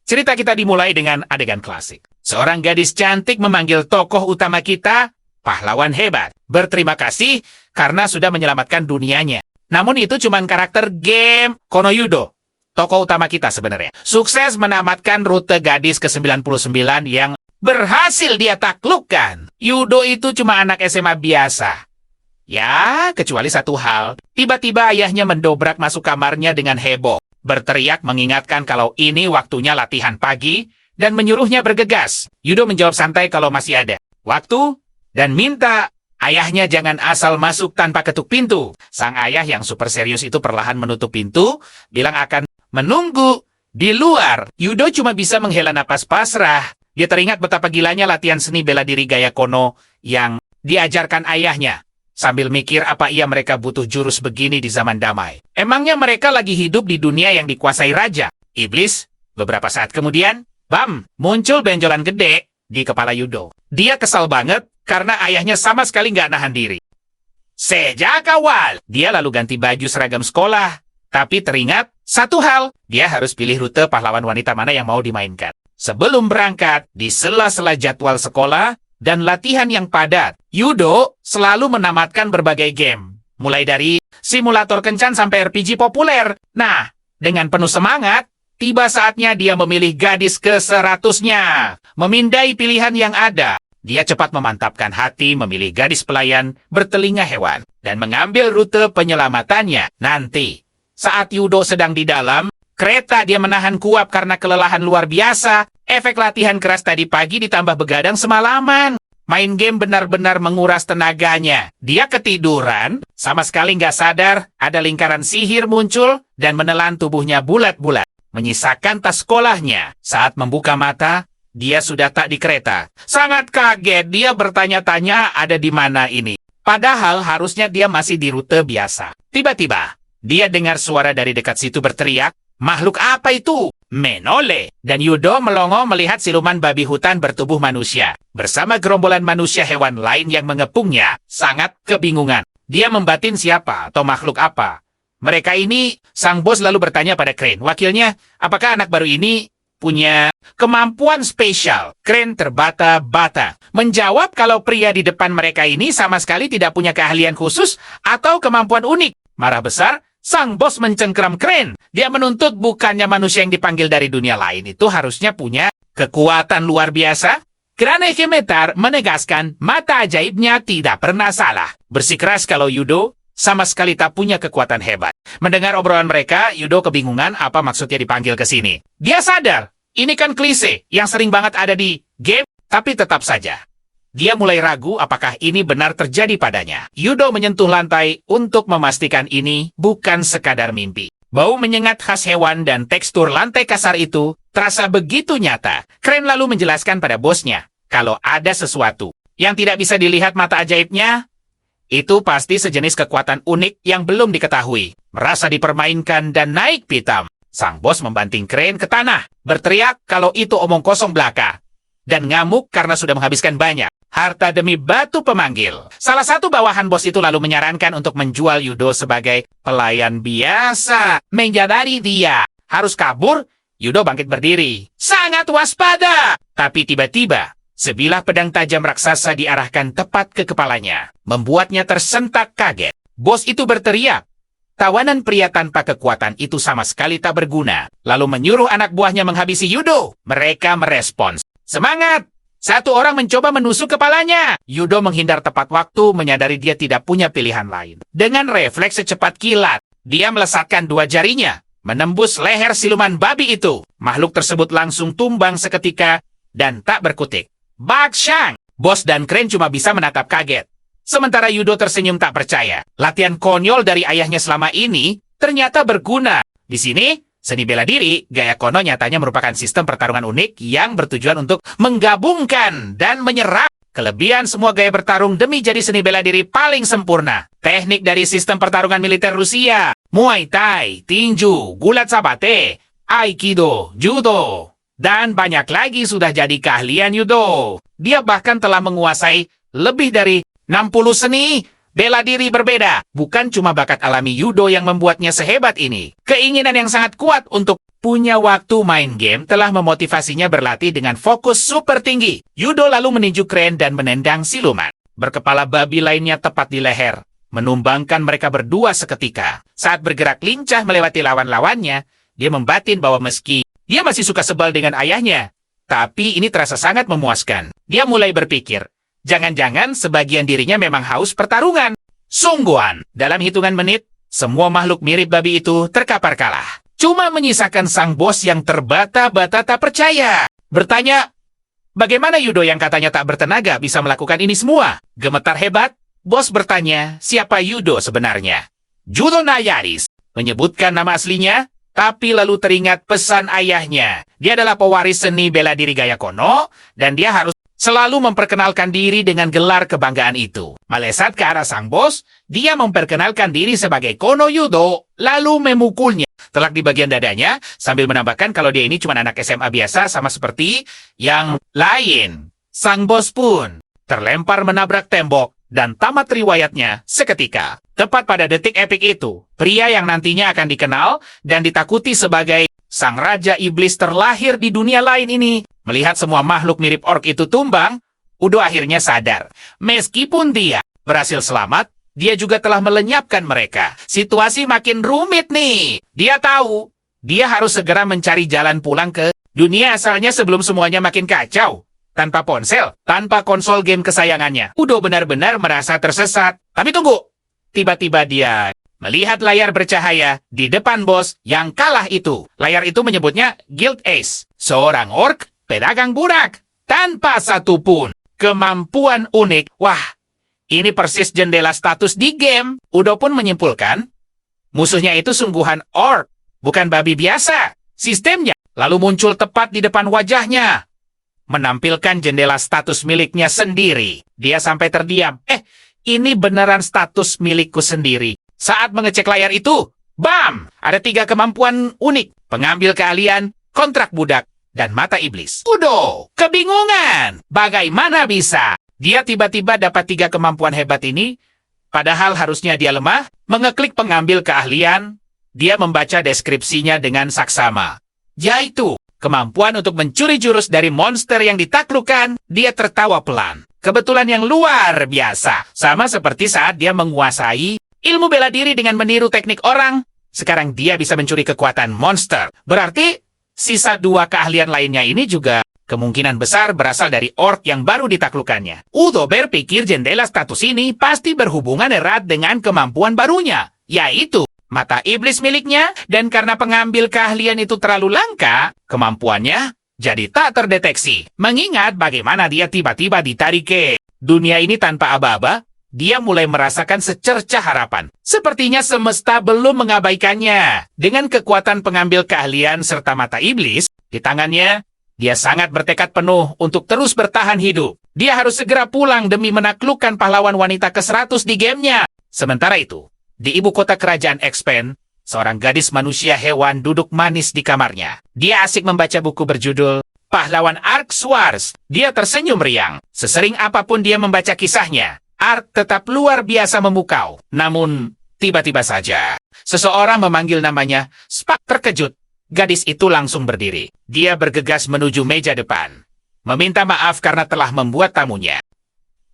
Cerita kita dimulai dengan adegan klasik. Seorang gadis cantik memanggil tokoh utama kita, pahlawan hebat. Berterima kasih karena sudah menyelamatkan dunianya. Namun itu cuma karakter game Kono Yudo. Tokoh utama kita sebenarnya. Sukses menamatkan rute gadis ke-99 yang berhasil dia taklukkan. Yudo itu cuma anak SMA biasa. Ya, kecuali satu hal. Tiba-tiba ayahnya mendobrak masuk kamarnya dengan heboh. Berteriak mengingatkan kalau ini waktunya latihan pagi dan menyuruhnya bergegas. Yudo menjawab santai kalau masih ada waktu dan minta ayahnya jangan asal masuk tanpa ketuk pintu. Sang ayah yang super serius itu perlahan menutup pintu, bilang akan menunggu di luar. Yudo cuma bisa menghela napas pasrah. Dia teringat betapa gilanya latihan seni bela diri gaya Kono yang diajarkan ayahnya. Sambil mikir apa iya mereka butuh jurus begini di zaman damai. Emangnya mereka lagi hidup di dunia yang dikuasai raja? Iblis? Beberapa saat kemudian, bam, muncul benjolan gede di kepala Yudo. Dia kesal banget karena ayahnya sama sekali nggak nahan diri. Sejak awal, dia lalu ganti baju seragam sekolah. Tapi teringat satu hal, dia harus pilih rute pahlawan wanita mana yang mau dimainkan. Sebelum berangkat, di sela-sela jadwal sekolah, dan latihan yang padat, Yudo selalu menamatkan berbagai game. Mulai dari simulator kencan sampai RPG populer. Nah, dengan penuh semangat, tiba saatnya dia memilih gadis ke-100-nya. Memindai pilihan yang ada. Dia cepat memantapkan hati memilih gadis pelayan bertelinga hewan. Dan mengambil rute penyelamatannya. Nanti, saat Yudo sedang di dalam, kereta dia menahan kuap karena kelelahan luar biasa. Efek latihan keras tadi pagi ditambah begadang semalaman. Main game benar-benar menguras tenaganya. Dia ketiduran, sama sekali nggak sadar ada lingkaran sihir muncul dan menelan tubuhnya bulat-bulat. Menyisakan tas sekolahnya. Saat membuka mata, dia sudah tak di kereta. Sangat kaget, dia bertanya-tanya ada di mana ini. Padahal harusnya dia masih di rute biasa. Tiba-tiba, dia dengar suara dari dekat situ berteriak, "Makhluk apa itu?" Menole. Dan Yudo melongo melihat siluman babi hutan bertubuh manusia. Bersama gerombolan manusia hewan lain yang mengepungnya, sangat kebingungan. Dia membatin siapa atau makhluk apa. Mereka ini, sang bos lalu bertanya pada Crane, wakilnya, apakah anak baru ini punya kemampuan spesial? Crane terbata-bata. Menjawab kalau pria di depan mereka ini sama sekali tidak punya keahlian khusus atau kemampuan unik. Marah besar, sang bos mencengkeram Crane. Dia menuntut bukannya manusia yang dipanggil dari dunia lain itu harusnya punya kekuatan luar biasa? Crane Gemetar menegaskan mata ajaibnya tidak pernah salah. Bersikeras kalau Yudo sama sekali tak punya kekuatan hebat. Mendengar obrolan mereka, Yudo kebingungan apa maksudnya dipanggil ke sini. Dia sadar, ini kan klise yang sering banget ada di game, tapi tetap saja. Dia mulai ragu apakah ini benar terjadi padanya. Yudo menyentuh lantai untuk memastikan ini bukan sekadar mimpi. Bau menyengat khas hewan dan tekstur lantai kasar itu terasa begitu nyata. Crane lalu menjelaskan pada bosnya kalau ada sesuatu yang tidak bisa dilihat mata ajaibnya, itu pasti sejenis kekuatan unik yang belum diketahui. Merasa dipermainkan dan naik pitam. Sang bos membanting Crane ke tanah, berteriak kalau itu omong kosong belaka. Dan ngamuk karena sudah menghabiskan banyak harta demi batu pemanggil. Salah satu bawahan bos itu lalu menyarankan untuk menjual Yudo sebagai pelayan biasa. Menyadari dia harus kabur, Yudo bangkit berdiri. Sangat waspada. Tapi tiba-tiba, sebilah pedang tajam raksasa diarahkan tepat ke kepalanya. Membuatnya tersentak kaget. Bos itu berteriak. Tawanan pria tanpa kekuatan itu sama sekali tak berguna. Lalu menyuruh anak buahnya menghabisi Yudo. Mereka merespons. Semangat! Satu orang mencoba menusuk kepalanya. Yudo menghindar tepat waktu, menyadari dia tidak punya pilihan lain. Dengan refleks secepat kilat, dia melesatkan dua jarinya, menembus leher siluman babi itu. Makhluk tersebut langsung tumbang seketika dan tak berkutik. Bakshang! Bos dan Crane cuma bisa menatap kaget. Sementara Yudo tersenyum tak percaya. Latihan konyol dari ayahnya selama ini ternyata berguna. Di sini, seni bela diri, gaya Kono nyatanya merupakan sistem pertarungan unik yang bertujuan untuk menggabungkan dan menyerap kelebihan semua gaya bertarung demi jadi seni bela diri paling sempurna. Teknik dari sistem pertarungan militer Rusia, Muay Thai, Tinju, Gulat Sabate, Aikido, Judo, dan banyak lagi sudah jadi keahlian Yudo. Dia bahkan telah menguasai lebih dari 60 seni bela diri berbeda. Bukan cuma bakat alami Yudo yang membuatnya sehebat ini. Keinginan yang sangat kuat untuk punya waktu main game telah memotivasinya berlatih dengan fokus super tinggi. Yudo lalu meninju Crane dan menendang siluman. Berkepala babi lainnya tepat di leher, menumbangkan mereka berdua seketika. Saat bergerak lincah melewati lawan-lawannya, dia membatin bahwa meski dia masih suka sebal dengan ayahnya, tapi ini terasa sangat memuaskan. Dia mulai berpikir, jangan-jangan sebagian dirinya memang haus pertarungan. Sungguhan, dalam hitungan menit, semua makhluk mirip babi itu terkapar kalah. Cuma menyisakan sang bos yang terbata-bata tak percaya. Bertanya, bagaimana Yudo yang katanya tak bertenaga bisa melakukan ini semua? Gemetar hebat, bos bertanya siapa Yudo sebenarnya. Yudo Nayaris menyebutkan nama aslinya, tapi lalu teringat pesan ayahnya. Dia adalah pewaris seni bela diri gaya kono, dan dia harus selalu memperkenalkan diri dengan gelar kebanggaan itu. Melesat ke arah sang bos, dia memperkenalkan diri sebagai Kono Yudo, lalu memukulnya telak di bagian dadanya, sambil menambahkan kalau dia ini cuma anak SMA biasa sama seperti yang lain. Sang bos pun terlempar menabrak tembok dan tamat riwayatnya seketika. Tepat pada detik epik itu, pria yang nantinya akan dikenal dan ditakuti sebagai sang raja iblis terlahir di dunia lain ini. Melihat semua makhluk mirip orc itu tumbang, Udo akhirnya sadar. Meskipun dia berhasil selamat, dia juga telah melenyapkan mereka. Situasi makin rumit nih. Dia tahu, dia harus segera mencari jalan pulang ke dunia asalnya sebelum semuanya makin kacau. Tanpa ponsel, tanpa konsol game kesayangannya. Udo benar-benar merasa tersesat. Tapi tunggu, tiba-tiba dia melihat layar bercahaya di depan bos yang kalah itu. Layar itu menyebutnya Guild Ace, seorang orc pedagang burak tanpa satupun kemampuan unik. Wah, ini persis jendela status di game. Udo pun menyimpulkan, musuhnya itu sungguhan orc, bukan babi biasa. Sistemnya lalu muncul tepat di depan wajahnya, menampilkan jendela status miliknya sendiri. Dia sampai terdiam. Ini beneran status milikku sendiri. Saat mengecek layar itu, bam! Ada 3 kemampuan unik. Pengambil keahlian, kontrak budak, dan mata iblis. Udo kebingungan. Bagaimana bisa dia tiba-tiba dapat 3 kemampuan hebat ini? Padahal harusnya dia lemah. Mengeklik pengambil keahlian, dia membaca deskripsinya dengan saksama. Yaitu kemampuan untuk mencuri jurus dari monster yang ditaklukkan. Dia tertawa pelan. Kebetulan yang luar biasa. Sama seperti saat dia menguasai ilmu bela diri dengan meniru teknik orang. Sekarang dia bisa mencuri kekuatan monster. Berarti sisa 2 keahlian lainnya ini juga kemungkinan besar berasal dari orc yang baru ditaklukkannya. Udo berpikir jendela status ini pasti berhubungan erat dengan kemampuan barunya, yaitu mata iblis miliknya, dan karena pengambil keahlian itu terlalu langka, kemampuannya jadi tak terdeteksi. Mengingat bagaimana dia tiba-tiba ditarik ke dunia ini tanpa aba-aba, dia mulai merasakan secercah harapan. Sepertinya semesta belum mengabaikannya. Dengan kekuatan pengambil keahlian serta mata iblis di tangannya, dia sangat bertekad penuh untuk terus bertahan hidup. Dia harus segera pulang demi menaklukkan pahlawan wanita ke-100 di gamenya. Sementara itu, di ibu kota kerajaan X-Pen, seorang gadis manusia hewan duduk manis di kamarnya. Dia asik membaca buku berjudul Pahlawan Ark Wars. Dia tersenyum riang. Sesering apapun dia membaca kisahnya, Ark tetap luar biasa memukau. Namun, tiba-tiba saja, seseorang memanggil namanya. Spak terkejut. Gadis itu langsung berdiri. Dia bergegas menuju meja depan, meminta maaf karena telah membuat tamunya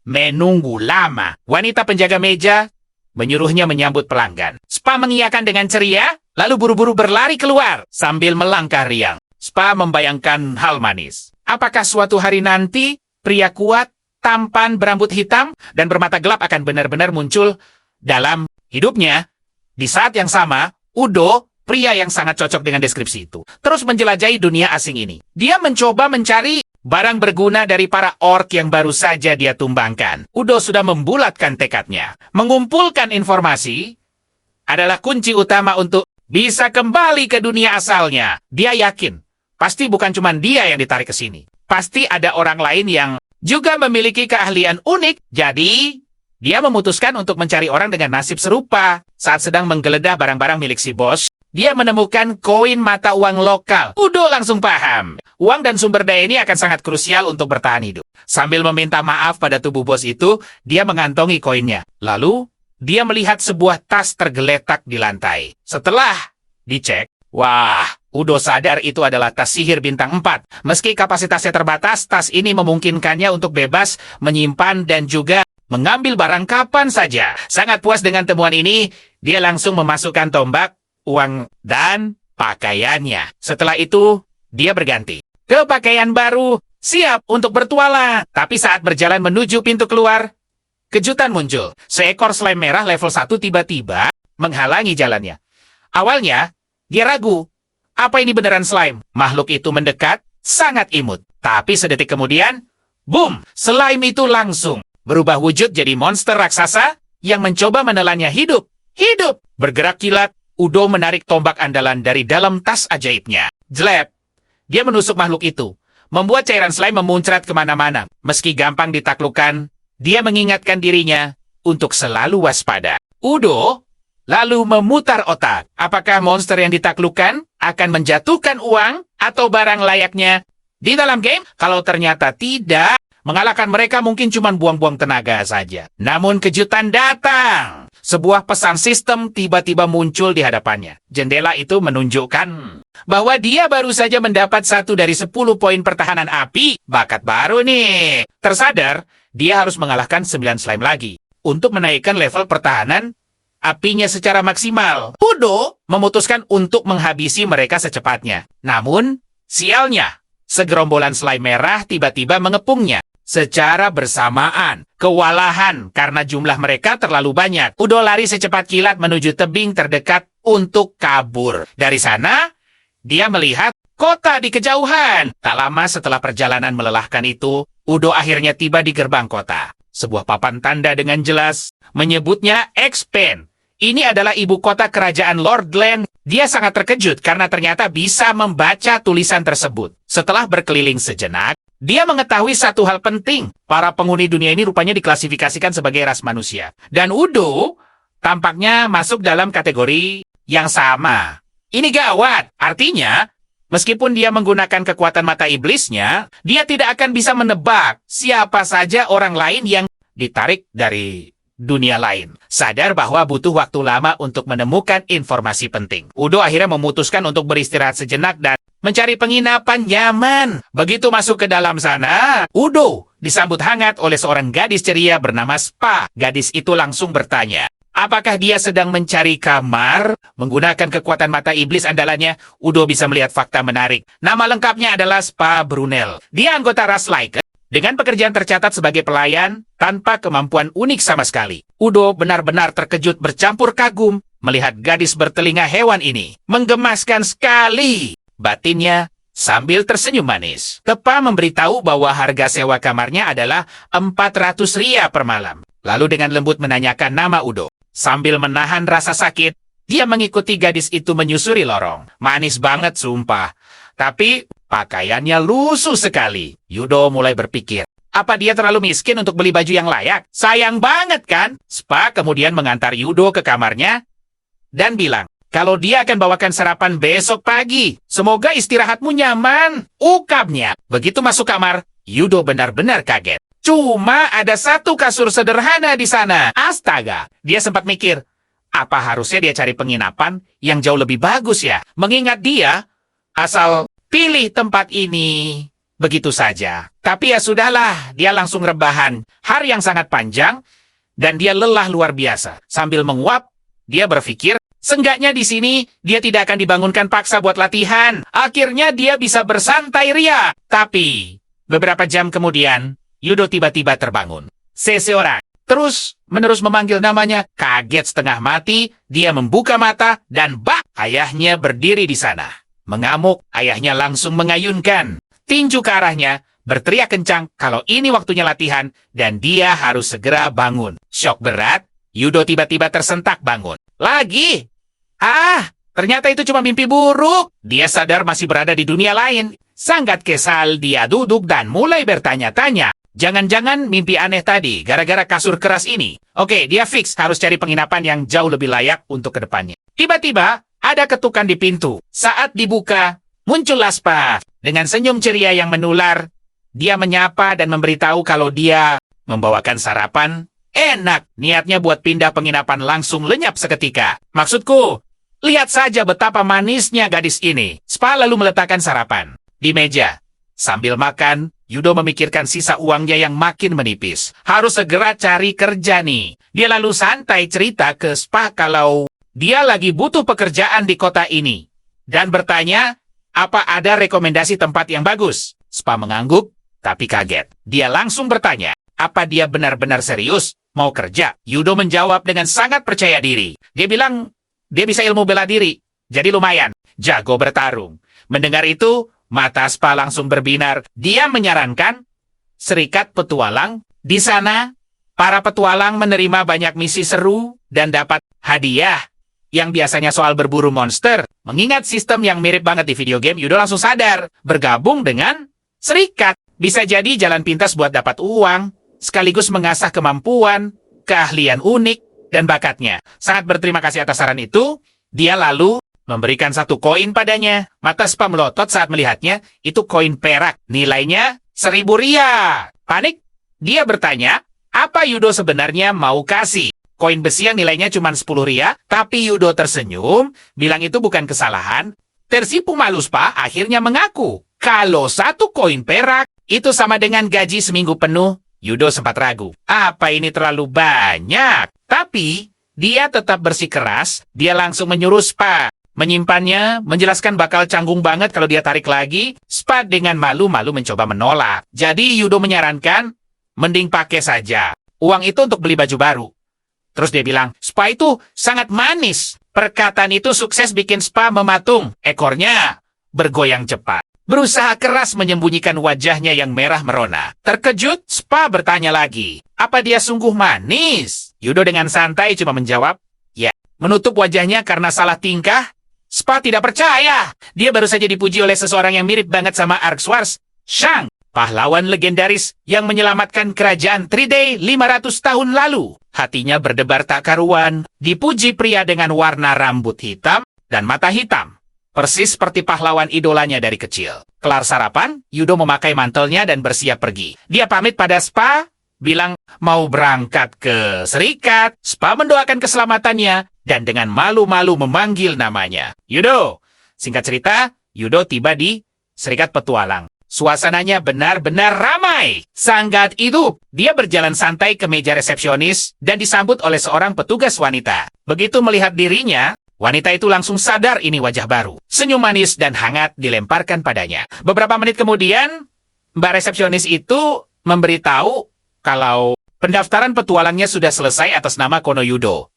menunggu lama. Wanita penjaga meja menyuruhnya menyambut pelanggan. Spa mengiyakan dengan ceria, lalu buru-buru berlari keluar sambil melangkah riang. Spa membayangkan hal manis. Apakah suatu hari nanti, pria kuat, tampan, berambut hitam, dan bermata gelap akan benar-benar muncul dalam hidupnya? Di saat yang sama, Udo, pria yang sangat cocok dengan deskripsi itu, terus menjelajahi dunia asing ini. Dia mencoba mencari barang berguna dari para orc yang baru saja dia tumbangkan. Udo sudah membulatkan tekadnya. Mengumpulkan informasi adalah kunci utama untuk bisa kembali ke dunia asalnya. Dia yakin, pasti bukan cuma dia yang ditarik ke sini. Pasti ada orang lain yang juga memiliki keahlian unik. Jadi, dia memutuskan untuk mencari orang dengan nasib serupa. Saat sedang menggeledah barang-barang milik si bos, dia menemukan koin mata uang lokal. Udo langsung paham. Uang dan sumber daya ini akan sangat krusial untuk bertahan hidup. Sambil meminta maaf pada tubuh bos itu, dia mengantongi koinnya. Lalu, dia melihat sebuah tas tergeletak di lantai. Setelah dicek, wah, Udo sadar itu adalah tas sihir bintang 4. Meski kapasitasnya terbatas, tas ini memungkinkannya untuk bebas menyimpan dan juga mengambil barang kapan saja. Sangat puas dengan temuan ini, dia langsung memasukkan tombak, uang, dan pakaiannya. Setelah itu, dia berganti ke pakaian baru, siap untuk bertualang. Tapi saat berjalan menuju pintu keluar, kejutan muncul. Seekor slime merah level 1 tiba-tiba menghalangi jalannya. Awalnya, dia ragu. Apa ini beneran slime? Makhluk itu mendekat, sangat imut. Tapi sedetik kemudian, boom! Slime itu langsung berubah wujud jadi monster raksasa yang mencoba menelannya hidup. Hidup! Bergerak kilat, Udo menarik tombak andalan dari dalam tas ajaibnya. Jlep! Dia menusuk makhluk itu, membuat cairan slime memuncrat kemana-mana. Meski gampang ditaklukkan, dia mengingatkan dirinya untuk selalu waspada. Udo lalu memutar otak. Apakah monster yang ditaklukkan akan menjatuhkan uang atau barang layaknya di dalam game? Kalau ternyata tidak, mengalahkan mereka mungkin cuma buang-buang tenaga saja. Namun kejutan datang. Sebuah pesan sistem tiba-tiba muncul di hadapannya. Jendela itu menunjukkan bahwa dia baru saja mendapat 1 dari 10 poin pertahanan api. Bakat baru nih. Tersadar, dia harus mengalahkan 9 slime lagi untuk menaikkan level pertahanan apinya secara maksimal. Udo memutuskan untuk menghabisi mereka secepatnya. Namun, sialnya, segerombolan slime merah tiba-tiba mengepungnya secara bersamaan. Kewalahan karena jumlah mereka terlalu banyak. Udo lari secepat kilat menuju tebing terdekat untuk kabur. Dari sana, dia melihat kota di kejauhan. Tak lama setelah perjalanan melelahkan itu, Udo akhirnya tiba di gerbang kota. Sebuah papan tanda dengan jelas menyebutnya X-Pen. Ini adalah ibu kota kerajaan Lordland. Dia sangat terkejut karena ternyata bisa membaca tulisan tersebut. Setelah berkeliling sejenak, dia mengetahui satu hal penting. Para penghuni dunia ini rupanya diklasifikasikan sebagai ras manusia. Dan Udo tampaknya masuk dalam kategori yang sama. Ini gawat. Artinya, meskipun dia menggunakan kekuatan mata iblisnya, dia tidak akan bisa menebak siapa saja orang lain yang ditarik dari dunia lain. Sadar bahwa butuh waktu lama untuk menemukan informasi penting. Udo akhirnya memutuskan untuk beristirahat sejenak dan mencari penginapan nyaman. Begitu masuk ke dalam sana, Udo disambut hangat oleh seorang gadis ceria bernama Spa. Gadis itu langsung bertanya, apakah dia sedang mencari kamar? Menggunakan kekuatan mata iblis andalannya, Udo bisa melihat fakta menarik. Nama lengkapnya adalah Spa Brunel. Dia anggota ras Lycan dengan pekerjaan tercatat sebagai pelayan tanpa kemampuan unik sama sekali. Udo benar-benar terkejut bercampur kagum melihat gadis bertelinga hewan ini. Menggemaskan sekali batinnya sambil tersenyum manis. Tepa memberitahu bahwa harga sewa kamarnya adalah 400 ria per malam. Lalu dengan lembut menanyakan nama Udo. Sambil menahan rasa sakit, dia mengikuti gadis itu menyusuri lorong. Manis banget sumpah. Tapi pakaiannya lusuh sekali. Udo mulai berpikir, apa dia terlalu miskin untuk beli baju yang layak? Sayang banget kan? Spa kemudian mengantar Udo ke kamarnya dan bilang, kalau dia akan bawakan sarapan besok pagi. Semoga istirahatmu nyaman. Ukapnya. Begitu masuk kamar, Udo benar-benar kaget. Cuma ada satu kasur sederhana di sana. Astaga. Dia sempat mikir, apa harusnya dia cari penginapan yang jauh lebih bagus ya? Mengingat dia asal pilih tempat ini begitu saja. Tapi ya sudahlah, dia langsung rebahan. Hari yang sangat panjang dan dia lelah luar biasa. Sambil menguap, dia berpikir, seenggaknya di sini dia tidak akan dibangunkan paksa buat latihan. Akhirnya dia bisa bersantai ria. Tapi beberapa jam kemudian, Udo tiba-tiba terbangun. Seseorang terus-menerus memanggil namanya. Kaget setengah mati, dia membuka mata dan bak! Ayahnya berdiri di sana. Mengamuk, ayahnya langsung mengayunkan tinju ke arahnya, berteriak kencang kalau ini waktunya latihan dan dia harus segera bangun. Syok berat, Udo tiba-tiba tersentak bangun. Lagi! Ternyata itu cuma mimpi buruk. Dia sadar masih berada di dunia lain. Sangat kesal, dia duduk dan mulai bertanya-tanya. Jangan-jangan mimpi aneh tadi gara-gara kasur keras ini. Oke, dia fix harus cari penginapan yang jauh lebih layak untuk kedepannya. Tiba-tiba, ada ketukan di pintu. Saat dibuka, muncullah Spa. Dengan senyum ceria yang menular, dia menyapa dan memberitahu kalau dia membawakan sarapan. Enak, niatnya buat pindah penginapan langsung lenyap seketika. Maksudku, Lihat saja betapa manisnya gadis ini. Spa lalu meletakkan sarapan di meja. Sambil makan, Yudo memikirkan sisa uangnya yang makin menipis. Harus segera cari kerja nih. Dia lalu santai cerita ke Spa kalau dia lagi butuh pekerjaan di kota ini. Dan bertanya, apa ada rekomendasi tempat yang bagus? Spa mengangguk, tapi kaget. Dia langsung bertanya, apa dia benar-benar serius mau kerja? Yudo menjawab dengan sangat percaya diri. Dia bilang, dia bisa ilmu bela diri. Jadi lumayan, jago bertarung. Mendengar itu, mata Spa langsung berbinar. Dia menyarankan serikat petualang. Di sana, para petualang menerima banyak misi seru dan dapat hadiah. Yang biasanya soal berburu monster. Mengingat sistem yang mirip banget di video game, Yudo langsung sadar. Bergabung dengan serikat bisa jadi jalan pintas buat dapat uang, sekaligus mengasah kemampuan, keahlian unik, dan bakatnya. Sangat berterima kasih atas saran itu. Dia lalu memberikan 1 koin padanya. Mata Spa melotot saat melihatnya. Itu koin perak. Nilainya 1000 ria. Panik? Dia bertanya, apa Yudo sebenarnya mau kasih? Koin besi yang nilainya cuma 10 ria, tapi Yudo tersenyum, bilang itu bukan kesalahan. Tersipu malu Spa akhirnya mengaku, kalau 1 koin perak, itu sama dengan gaji seminggu penuh. Yudo sempat ragu, apa ini terlalu banyak? Tapi, dia tetap bersikeras, dia langsung menyuruh Spa menyimpannya, menjelaskan bakal canggung banget kalau dia tarik lagi. Spa dengan malu-malu mencoba menolak. Jadi Yudo menyarankan, mending pakai saja. Uang itu untuk beli baju baru. Terus dia bilang, Spa itu sangat manis. Perkataan itu sukses bikin Spa mematung. Ekornya bergoyang cepat. Berusaha keras menyembunyikan wajahnya yang merah merona. Terkejut, Spa bertanya lagi, apa dia sungguh manis? Yudo dengan santai cuma menjawab, ya. Menutup wajahnya karena salah tingkah, Spa tidak percaya. Dia baru saja dipuji oleh seseorang yang mirip banget sama Arkswars, Shang, pahlawan legendaris yang menyelamatkan kerajaan Tridei 500 tahun lalu. Hatinya berdebar tak karuan, dipuji pria dengan warna rambut hitam dan mata hitam. Persis seperti pahlawan idolanya dari kecil. Kelar sarapan, Yudo memakai mantelnya dan bersiap pergi. Dia pamit pada Spa, bilang mau berangkat ke serikat. Spa mendoakan keselamatannya dan dengan malu-malu memanggil namanya. Yudo. Singkat cerita, Yudo tiba di serikat petualang. Suasananya benar-benar ramai. Sangat hidup. Dia berjalan santai ke meja resepsionis dan disambut oleh seorang petugas wanita. Begitu melihat dirinya, wanita itu langsung sadar ini wajah baru. Senyum manis dan hangat dilemparkan padanya. Beberapa menit kemudian, Mbak resepsionis itu memberitahu kalau pendaftaran petualangnya sudah selesai atas nama Kono Yudo.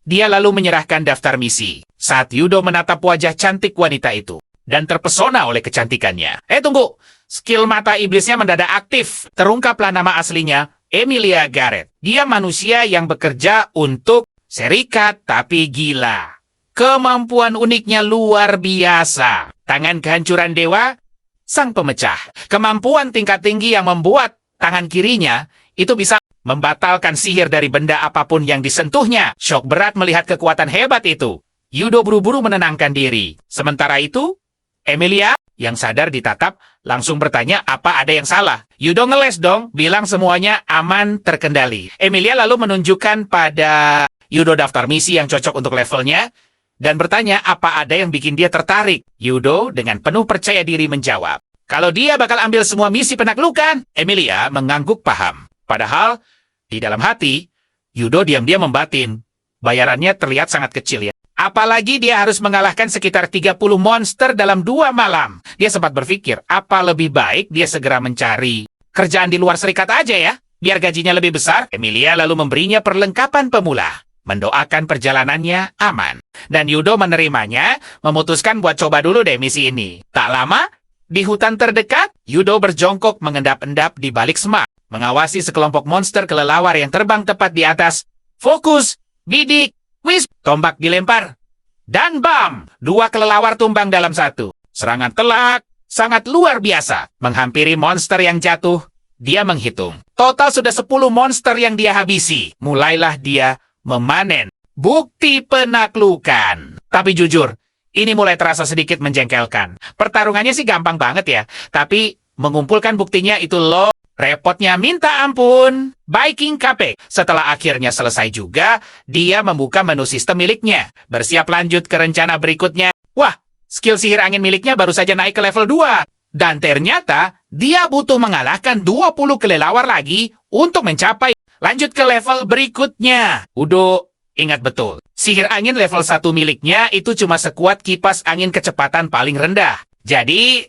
Dia lalu menyerahkan daftar misi. Saat Yudo menatap wajah cantik wanita itu dan terpesona oleh kecantikannya. Tunggu! Skill mata iblisnya mendadak aktif. Terungkaplah nama aslinya, Emilia Garrett. Dia manusia yang bekerja untuk serikat tapi gila. Kemampuan uniknya luar biasa. Tangan kehancuran dewa, sang pemecah. Kemampuan tingkat tinggi yang membuat tangan kirinya itu bisa membatalkan sihir dari benda apapun yang disentuhnya. Syok berat melihat kekuatan hebat itu. Yudo buru-buru menenangkan diri. Sementara itu, Emilia yang sadar ditatap langsung bertanya apa ada yang salah. Yudo ngeles dong, bilang semuanya aman terkendali. Emilia lalu menunjukkan pada Yudo daftar misi yang cocok untuk levelnya dan bertanya apa ada yang bikin dia tertarik. Yudo dengan penuh percaya diri menjawab, kalau dia bakal ambil semua misi penaklukan. Emilia mengangguk paham. Padahal di dalam hati, Yudo diam-diam membatin. Bayarannya terlihat sangat kecil ya. Apalagi dia harus mengalahkan sekitar 30 monster dalam 2 malam. Dia sempat berpikir, apa lebih baik dia segera mencari kerjaan di luar serikat aja ya, biar gajinya lebih besar. Emilia lalu memberinya perlengkapan pemula, mendoakan perjalanannya aman. Dan Yudo menerimanya, memutuskan buat coba dulu deh misi ini. Tak lama, di hutan terdekat, Yudo berjongkok mengendap-endap di balik semak, mengawasi sekelompok monster kelelawar yang terbang tepat di atas. Fokus, bidik, wis, tombak dilempar. Dan bam! 2 kelelawar tumbang dalam 1. Serangan telak, sangat luar biasa. Menghampiri monster yang jatuh, dia menghitung. Total sudah 10 monster yang dia habisi. Mulailah dia memanen bukti penaklukan. Tapi jujur, ini mulai terasa sedikit menjengkelkan. Pertarungannya sih gampang banget ya. Tapi mengumpulkan buktinya itu loh Repotnya minta ampun. Baik King Kapek. Setelah akhirnya selesai juga, dia membuka menu sistem miliknya. Bersiap lanjut ke rencana berikutnya. Wah, skill sihir angin miliknya baru saja naik ke level 2. Dan ternyata, dia butuh mengalahkan 20 kelelawar lagi untuk mencapai lanjut ke level berikutnya. Udo ingat betul, sihir angin level 1 miliknya itu cuma sekuat kipas angin kecepatan paling rendah. Jadi,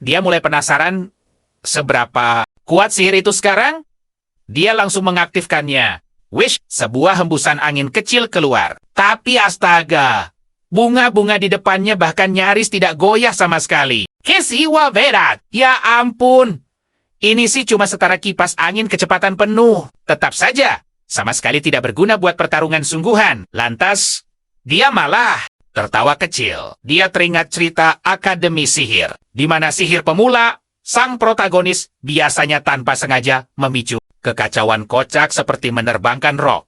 dia mulai penasaran seberapa kuat sihir itu sekarang. Dia langsung mengaktifkannya. Wish, sebuah hembusan angin kecil keluar. Tapi astaga, bunga-bunga di depannya bahkan nyaris tidak goyah sama sekali. Kesiwa berat, ya ampun. Ini sih cuma setara kipas angin kecepatan penuh. Tetap saja, sama sekali tidak berguna buat pertarungan sungguhan. Lantas, dia malah tertawa kecil. Dia teringat cerita Akademi Sihir, di mana sihir pemula, sang protagonis biasanya tanpa sengaja memicu kekacauan kocak seperti menerbangkan roh.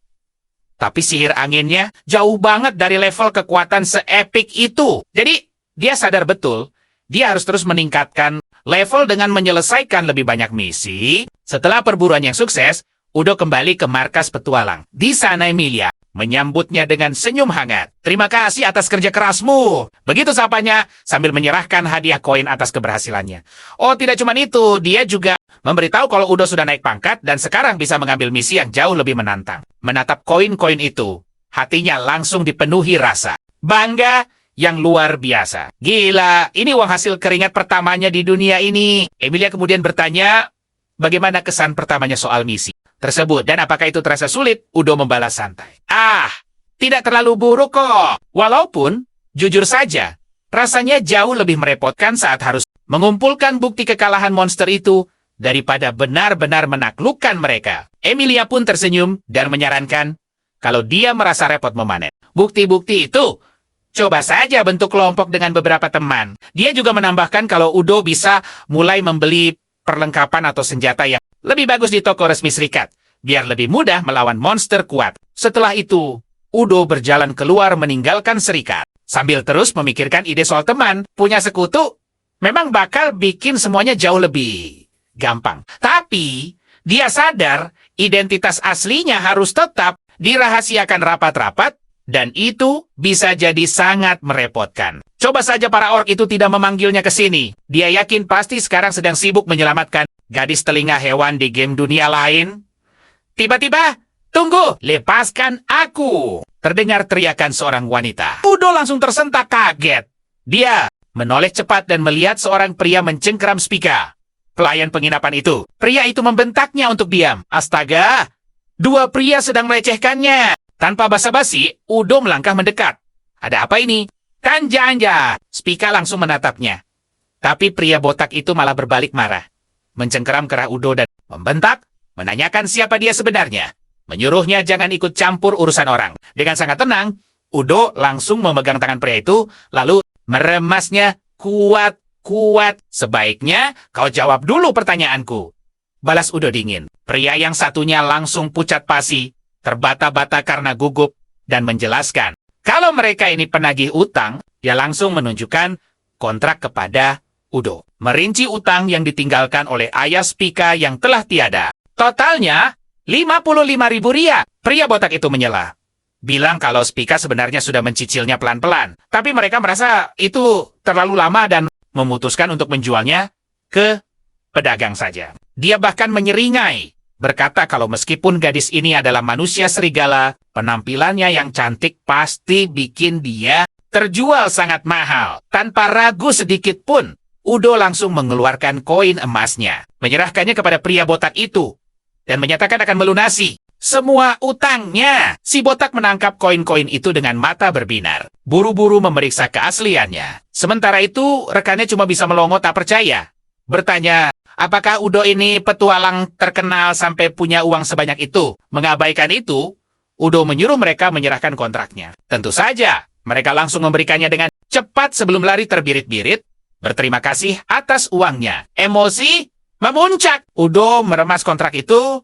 Tapi sihir anginnya jauh banget dari level kekuatan seepik itu. Jadi, dia sadar betul, dia harus terus meningkatkan level dengan menyelesaikan lebih banyak misi. Setelah perburuan yang sukses, Udo kembali ke markas petualang. Di sana Emilia menyambutnya dengan senyum hangat. Terima kasih atas kerja kerasmu. Begitu sapanya sambil menyerahkan hadiah koin atas keberhasilannya. Oh, tidak cuma itu, dia juga memberitahu kalau Udo sudah naik pangkat dan sekarang bisa mengambil misi yang jauh lebih menantang. Menatap koin-koin itu, hatinya langsung dipenuhi rasa bangga yang luar biasa. Gila, ini uang hasil keringat pertamanya di dunia ini. Emilia kemudian bertanya, bagaimana kesan pertamanya soal misi tersebut, dan apakah itu terasa sulit? Udo membalas santai. Tidak terlalu buruk kok. Walaupun, jujur saja, rasanya jauh lebih merepotkan saat harus mengumpulkan bukti kekalahan monster itu daripada benar-benar menaklukkan mereka. Emilia pun tersenyum dan menyarankan, kalau dia merasa repot memanen bukti-bukti itu, coba saja bentuk kelompok dengan beberapa teman. Dia juga menambahkan kalau Udo bisa mulai membeli perlengkapan atau senjata yang lebih bagus di toko resmi serikat, biar lebih mudah melawan monster kuat. Setelah itu, Udo berjalan keluar meninggalkan serikat. Sambil terus memikirkan ide soal teman, punya sekutu, memang bakal bikin semuanya jauh lebih gampang. Tapi, dia sadar identitas aslinya harus tetap dirahasiakan rapat-rapat, dan itu bisa jadi sangat merepotkan. Coba saja para ork itu tidak memanggilnya ke sini. Dia yakin pasti sekarang sedang sibuk menyelamatkan gadis telinga hewan di game dunia lain. Tiba-tiba, tunggu, lepaskan aku! Terdengar teriakan seorang wanita. Udo langsung tersentak kaget. Dia menoleh cepat dan melihat seorang pria mencengkeram Spica, pelayan penginapan itu. Pria itu membentaknya untuk diam. Astaga, dua pria sedang melecehkannya. Tanpa basa-basi, Udo melangkah mendekat. Ada apa ini? Kan janja. Spica langsung menatapnya. Tapi pria botak itu malah berbalik marah, mencengkeram kerah Udo dan membentak, menanyakan siapa dia sebenarnya. Menyuruhnya jangan ikut campur urusan orang. Dengan sangat tenang, Udo langsung memegang tangan pria itu, lalu meremasnya kuat-kuat. Sebaiknya kau jawab dulu pertanyaanku, balas Udo dingin. Pria yang satunya langsung pucat pasi, terbata-bata karena gugup, dan menjelaskan, kalau mereka ini penagih utang, dia langsung menunjukkan kontrak kepada Udo. Merinci utang yang ditinggalkan oleh ayah Spica yang telah tiada. Totalnya 55.000 ria. Pria botak itu menyela, bilang kalau Spica sebenarnya sudah mencicilnya pelan-pelan. Tapi mereka merasa itu terlalu lama dan memutuskan untuk menjualnya ke pedagang saja. Dia bahkan menyeringai, berkata kalau meskipun gadis ini adalah manusia serigala, penampilannya yang cantik pasti bikin dia terjual sangat mahal. Tanpa ragu sedikit pun, Udo langsung mengeluarkan koin emasnya, menyerahkannya kepada pria botak itu, dan menyatakan akan melunasi semua utangnya. Si botak menangkap koin-koin itu dengan mata berbinar, buru-buru memeriksa keasliannya. Sementara itu, rekannya cuma bisa melongo tak percaya, bertanya, apakah Udo ini petualang terkenal sampai punya uang sebanyak itu? Mengabaikan itu, Udo menyuruh mereka menyerahkan kontraknya. Tentu saja, mereka langsung memberikannya dengan cepat sebelum lari terbirit-birit, berterima kasih atas uangnya. Emosi memuncak. Udo meremas kontrak itu,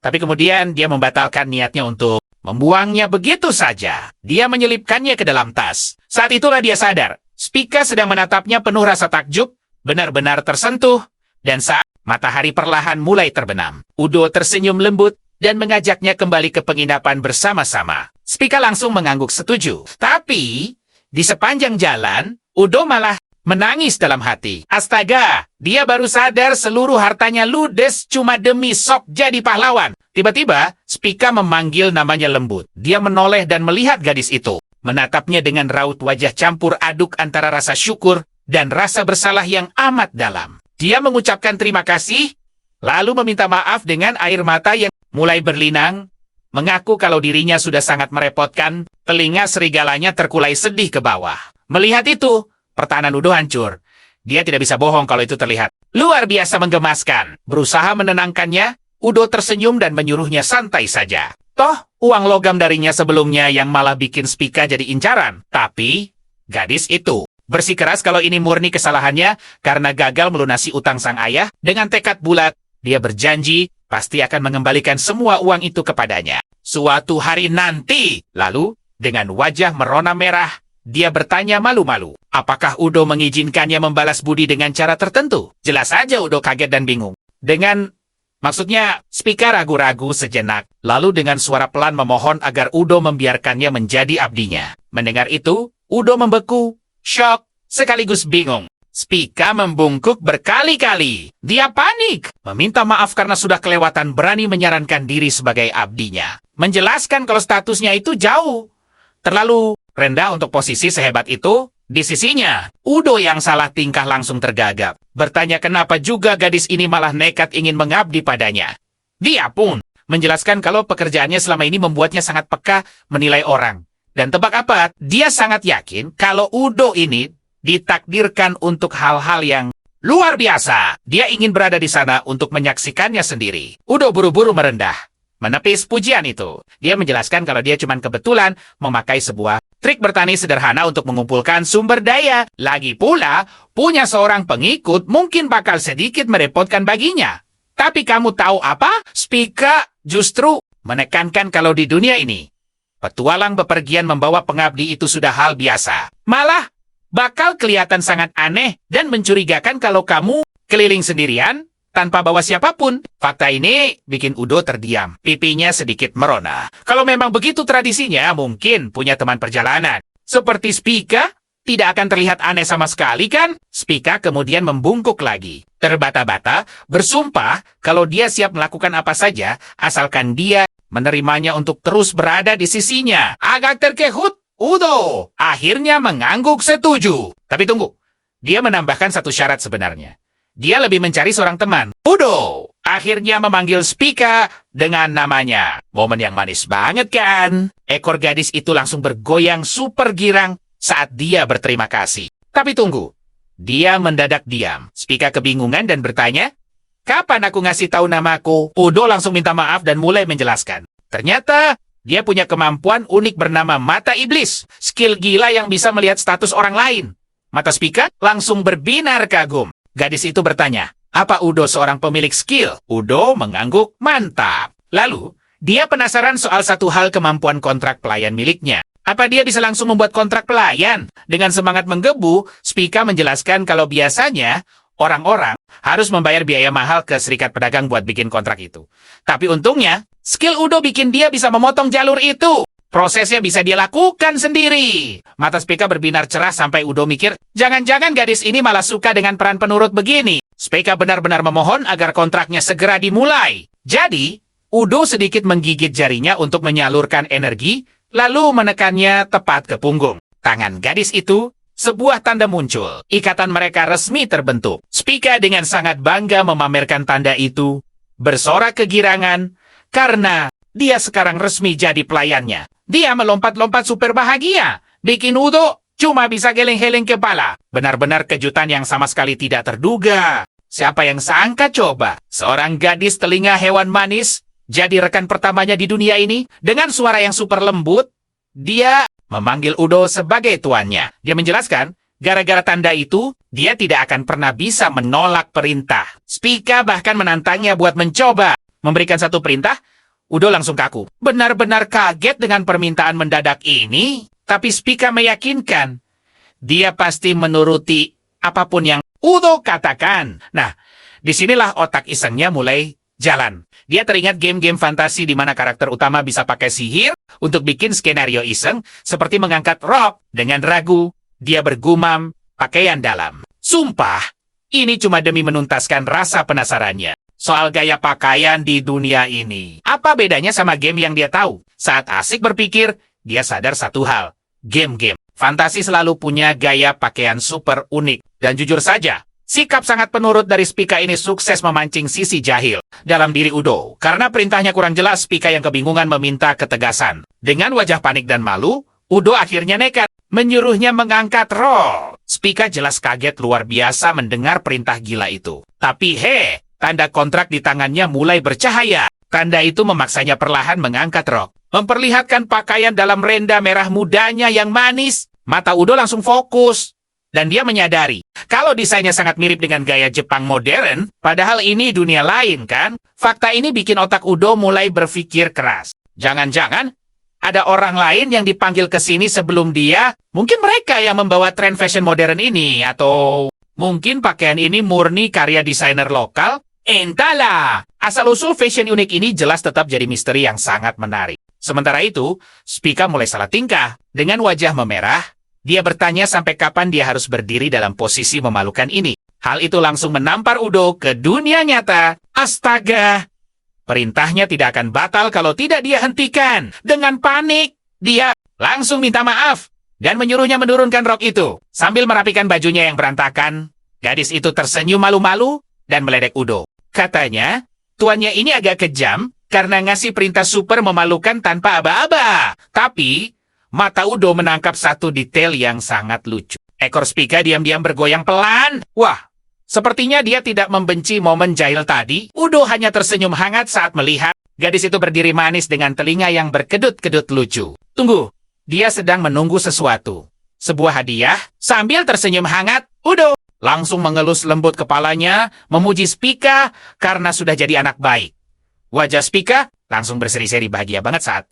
tapi kemudian dia membatalkan niatnya untuk membuangnya begitu saja. Dia menyelipkannya ke dalam tas. Saat itulah dia sadar, Spica sedang menatapnya penuh rasa takjub, benar-benar tersentuh, dan saat Matahari perlahan mulai terbenam. Udo tersenyum lembut dan mengajaknya kembali ke penginapan bersama-sama. Spika langsung mengangguk setuju. Tapi, di sepanjang jalan, Udo malah menangis dalam hati. Astaga, dia baru sadar seluruh hartanya ludes cuma demi sok jadi pahlawan. Tiba-tiba, Spika memanggil namanya lembut. Dia menoleh dan melihat gadis itu. Menatapnya dengan raut wajah campur aduk antara rasa syukur dan rasa bersalah yang amat dalam. Dia mengucapkan terima kasih, lalu meminta maaf dengan air mata yang mulai berlinang, mengaku kalau dirinya sudah sangat merepotkan, telinga serigalanya terkulai sedih ke bawah. Melihat itu, pertahanan Udo hancur. Dia tidak bisa bohong kalau itu terlihat luar biasa menggemaskan. Berusaha menenangkannya, Udo tersenyum dan menyuruhnya santai saja. Toh, uang logam darinya sebelumnya yang malah bikin Spika jadi incaran. Tapi, gadis itu bersikeras kalau ini murni kesalahannya karena gagal melunasi utang sang ayah. Dengan tekad bulat, dia berjanji pasti akan mengembalikan semua uang itu kepadanya suatu hari nanti. Lalu, dengan wajah merona merah, dia bertanya malu-malu, apakah Udo mengizinkannya membalas budi dengan cara tertentu? Jelas saja Udo kaget dan bingung. Maksudnya, Spika ragu-ragu sejenak, lalu dengan suara pelan memohon agar Udo membiarkannya menjadi abdinya. Mendengar itu, Udo membeku, syok, sekaligus bingung. Spika membungkuk berkali-kali. Dia panik, meminta maaf karena sudah kelewatan berani menyarankan diri sebagai abdinya. Menjelaskan kalau statusnya itu jauh terlalu rendah untuk posisi sehebat itu. Di sisinya, Udo yang salah tingkah langsung tergagap. Bertanya kenapa juga gadis ini malah nekat ingin mengabdi padanya. Dia pun menjelaskan kalau pekerjaannya selama ini membuatnya sangat peka menilai orang. Dan tebak apa? Dia sangat yakin kalau Udo ini ditakdirkan untuk hal-hal yang luar biasa. Dia ingin berada di sana untuk menyaksikannya sendiri. Udo buru-buru merendah, menepis pujian itu. Dia menjelaskan kalau dia cuma kebetulan memakai sebuah trik bertani sederhana untuk mengumpulkan sumber daya. Lagi pula, punya seorang pengikut mungkin bakal sedikit merepotkan baginya. Tapi kamu tahu apa? Spika justru menekankan kalau di dunia ini, petualang bepergian membawa pengabdi itu sudah hal biasa. Malah, bakal kelihatan sangat aneh dan mencurigakan kalau kamu keliling sendirian tanpa bawa siapapun. Fakta ini bikin Udo terdiam. Pipinya sedikit merona. Kalau memang begitu tradisinya, mungkin punya teman perjalanan. Seperti Spika, tidak akan terlihat aneh sama sekali kan? Spika kemudian membungkuk lagi. Terbata-bata, bersumpah kalau dia siap melakukan apa saja, asalkan dia menerimanya untuk terus berada di sisinya. Agak terkejut, Udo akhirnya mengangguk setuju. Tapi tunggu, dia menambahkan satu syarat sebenarnya. Dia lebih mencari seorang teman. Udo akhirnya memanggil Spika dengan namanya. Momen yang manis banget kan? Ekor gadis itu langsung bergoyang super girang saat dia berterima kasih. Tapi tunggu, dia mendadak diam. Spika kebingungan dan bertanya, kapan aku ngasih tahu namaku? Udo langsung minta maaf dan mulai menjelaskan. Ternyata dia punya kemampuan unik bernama mata iblis. Skill gila yang bisa melihat status orang lain. Mata Spika langsung berbinar kagum. Gadis itu bertanya, apa Udo seorang pemilik skill? Udo mengangguk, mantap. Lalu, dia penasaran soal satu hal kemampuan kontrak pelayan miliknya. Apa dia bisa langsung membuat kontrak pelayan? Dengan semangat menggebu, Spika menjelaskan kalau biasanya orang-orang harus membayar biaya mahal ke serikat pedagang buat bikin kontrak itu. Tapi untungnya, skill Udo bikin dia bisa memotong jalur itu. Prosesnya bisa dia lakukan sendiri. Mata Spika berbinar cerah sampai Udo mikir, jangan-jangan gadis ini malah suka dengan peran penurut begini. Spika benar-benar memohon agar kontraknya segera dimulai. Jadi, Udo sedikit menggigit jarinya untuk menyalurkan energi, lalu menekannya tepat ke punggung. Tangan gadis itu, sebuah tanda muncul. Ikatan mereka resmi terbentuk. Spika dengan sangat bangga memamerkan tanda itu, bersorak kegirangan, karena dia sekarang resmi jadi pelayannya. Dia melompat-lompat super bahagia, bikin Udo cuma bisa geleng-geleng kepala. Benar-benar kejutan yang sama sekali tidak terduga. Siapa yang sangka coba? Seorang gadis telinga hewan manis jadi rekan pertamanya di dunia ini. Dengan suara yang super lembut, dia memanggil Udo sebagai tuannya. Dia menjelaskan, gara-gara tanda itu, dia tidak akan pernah bisa menolak perintah. Spika bahkan menantangnya buat mencoba memberikan satu perintah. Udo langsung kaku. Benar-benar kaget dengan permintaan mendadak ini. Tapi Spika meyakinkan, dia pasti menuruti apapun yang Udo katakan. Nah, Disinilah otak isengnya mulai jalan. Dia teringat game-game fantasi di mana karakter utama bisa pakai sihir untuk bikin skenario iseng, seperti mengangkat rok dengan ragu. Dia bergumam, pakaian dalam. Sumpah, ini cuma demi menuntaskan rasa penasarannya soal gaya pakaian di dunia ini. Apa bedanya sama game yang dia tahu? Saat asik berpikir, dia sadar satu hal. Game-game fantasi selalu punya gaya pakaian super unik. Dan jujur saja, sikap sangat penurut dari Spica ini sukses memancing sisi jahil dalam diri Udo. Karena perintahnya kurang jelas, Spica yang kebingungan meminta ketegasan. Dengan wajah panik dan malu, Udo akhirnya nekat, menyuruhnya mengangkat rok. Spica jelas kaget luar biasa mendengar perintah gila itu. Tapi tanda kontrak di tangannya mulai bercahaya. Tanda itu memaksanya perlahan mengangkat rok, memperlihatkan pakaian dalam renda merah mudanya yang manis. Mata Udo langsung fokus. Dan dia menyadari, kalau desainnya sangat mirip dengan gaya Jepang modern, padahal ini dunia lain kan? Fakta ini bikin otak Udo mulai berpikir keras. Jangan-jangan ada orang lain yang dipanggil ke sini sebelum dia? Mungkin mereka yang membawa tren fashion modern ini, atau mungkin pakaian ini murni karya desainer lokal? Entahlah, asal-usul fashion unik ini jelas tetap jadi misteri yang sangat menarik. Sementara itu, Spica mulai salah tingkah. Dengan wajah memerah, dia bertanya sampai kapan dia harus berdiri dalam posisi memalukan ini. Hal itu langsung menampar Udo ke dunia nyata. Astaga! Perintahnya tidak akan batal kalau tidak dia hentikan. Dengan panik, dia langsung minta maaf dan menyuruhnya menurunkan rok itu. Sambil merapikan bajunya yang berantakan, gadis itu tersenyum malu-malu dan meledek Udo. Katanya, tuannya ini agak kejam karena ngasih perintah super memalukan tanpa aba-aba. Tapi, mata Udo menangkap satu detail yang sangat lucu. Ekor Spica diam-diam bergoyang pelan. Wah, sepertinya dia tidak membenci momen jahil tadi. Udo hanya tersenyum hangat saat melihat gadis itu berdiri manis dengan telinga yang berkedut-kedut lucu. Tunggu, dia sedang menunggu sesuatu. Sebuah hadiah. Sambil tersenyum hangat, Udo langsung mengelus lembut kepalanya, memuji Spica karena sudah jadi anak baik. Wajah Spica langsung berseri-seri bahagia banget saat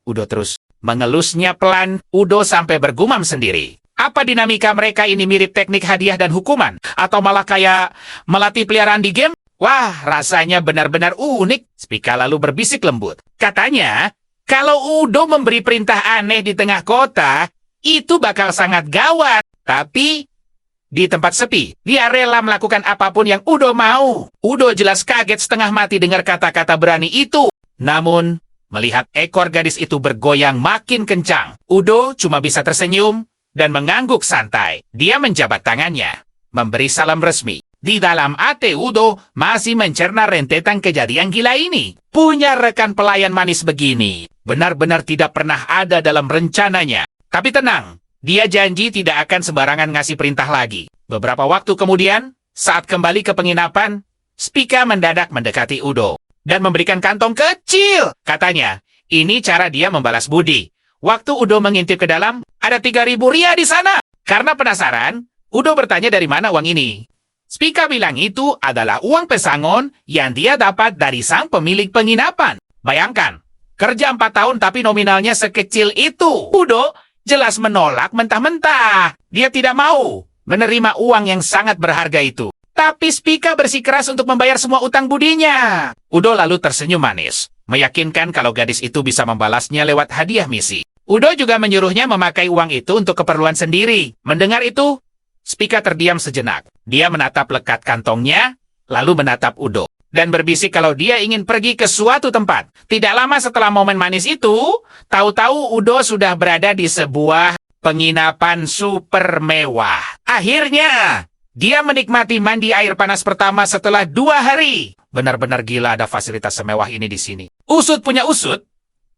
Udo terus mengelusnya pelan. Udo sampai bergumam sendiri. Apa dinamika mereka ini mirip teknik hadiah dan hukuman? Atau malah kayak melatih peliharaan di game? Wah, rasanya benar-benar unik. Spica lalu berbisik lembut. Katanya, kalau Udo memberi perintah aneh di tengah kota, itu bakal sangat gawat. Tapi di tempat sepi, dia rela melakukan apapun yang Udo mau. Udo jelas kaget setengah mati dengar kata-kata berani itu. Namun, melihat ekor gadis itu bergoyang makin kencang, Udo cuma bisa tersenyum dan mengangguk santai. Dia menjabat tangannya, memberi salam resmi. Di dalam hati Udo masih mencerna rentetan kejadian gila ini. Punya rekan pelayan manis begini, benar-benar tidak pernah ada dalam rencananya. Tapi tenang, dia janji tidak akan sembarangan ngasih perintah lagi. Beberapa waktu kemudian, saat kembali ke penginapan, Spica mendadak mendekati Udo dan memberikan kantong kecil. Katanya, ini cara dia membalas budi. Waktu Udo mengintip ke dalam, ada 3.000 ria di sana. Karena penasaran, Udo bertanya dari mana uang ini. Spica bilang itu adalah uang pesangon yang dia dapat dari sang pemilik penginapan. Bayangkan, kerja 4 tahun tapi nominalnya sekecil itu. Udo jelas menolak mentah-mentah. Dia tidak mau menerima uang yang sangat berharga itu. Tapi Spica bersikeras untuk membayar semua utang budinya. Udo lalu tersenyum manis, meyakinkan kalau gadis itu bisa membalasnya lewat hadiah misi. Udo juga menyuruhnya memakai uang itu untuk keperluan sendiri. Mendengar itu, Spica terdiam sejenak. Dia menatap lekat kantongnya, lalu menatap Udo, dan berbisik kalau dia ingin pergi ke suatu tempat. Tidak lama setelah momen manis itu, tahu-tahu Udo sudah berada di sebuah penginapan super mewah. Akhirnya, dia menikmati mandi air panas pertama setelah 2 hari. Benar-benar gila ada fasilitas semewah ini di sini. Usut punya usut,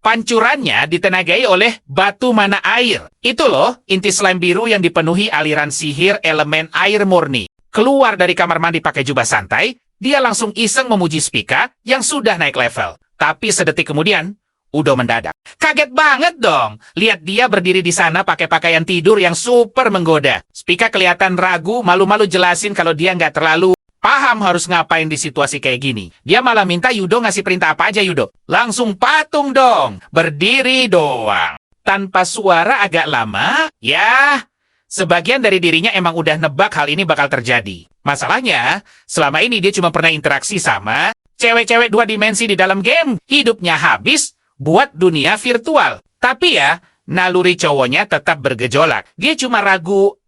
pancurannya ditenagai oleh batu mana air. Itu loh, inti slime biru yang dipenuhi aliran sihir elemen air murni. Keluar dari kamar mandi pakai jubah santai, dia langsung iseng memuji Spica yang sudah naik level. Tapi sedetik kemudian, Udo mendadak. Kaget banget dong. Lihat dia berdiri di sana pakai pakaian tidur yang super menggoda. Spica kelihatan ragu, malu-malu jelasin kalau dia nggak terlalu paham harus ngapain di situasi kayak gini. Dia malah minta Udo ngasih perintah apa aja Udo. Langsung patung dong. Berdiri doang. Tanpa suara agak lama, ya Sebagian dari dirinya emang udah nebak hal ini bakal terjadi. Masalahnya, selama ini dia cuma pernah interaksi sama cewek-cewek 2 dimensi di dalam game. Hidupnya habis buat dunia virtual. Tapi ya, naluri cowoknya tetap bergejolak. Dia cuma ragu,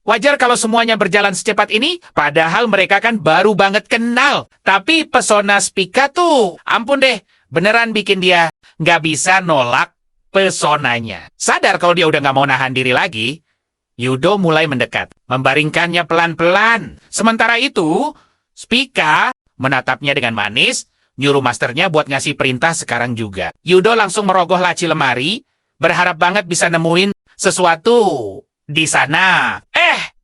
wajar kalau semuanya berjalan secepat ini, padahal mereka kan baru banget kenal. Tapi pesona Spica tuh, ampun deh, beneran bikin dia nggak bisa nolak pesonanya. Sadar kalau dia udah nggak mau nahan diri lagi, Yudo mulai mendekat, membaringkannya pelan-pelan. Sementara itu, Spica menatapnya dengan manis, nyuruh masternya buat ngasih perintah sekarang juga. Yudo langsung merogoh laci lemari, berharap banget bisa nemuin sesuatu di sana.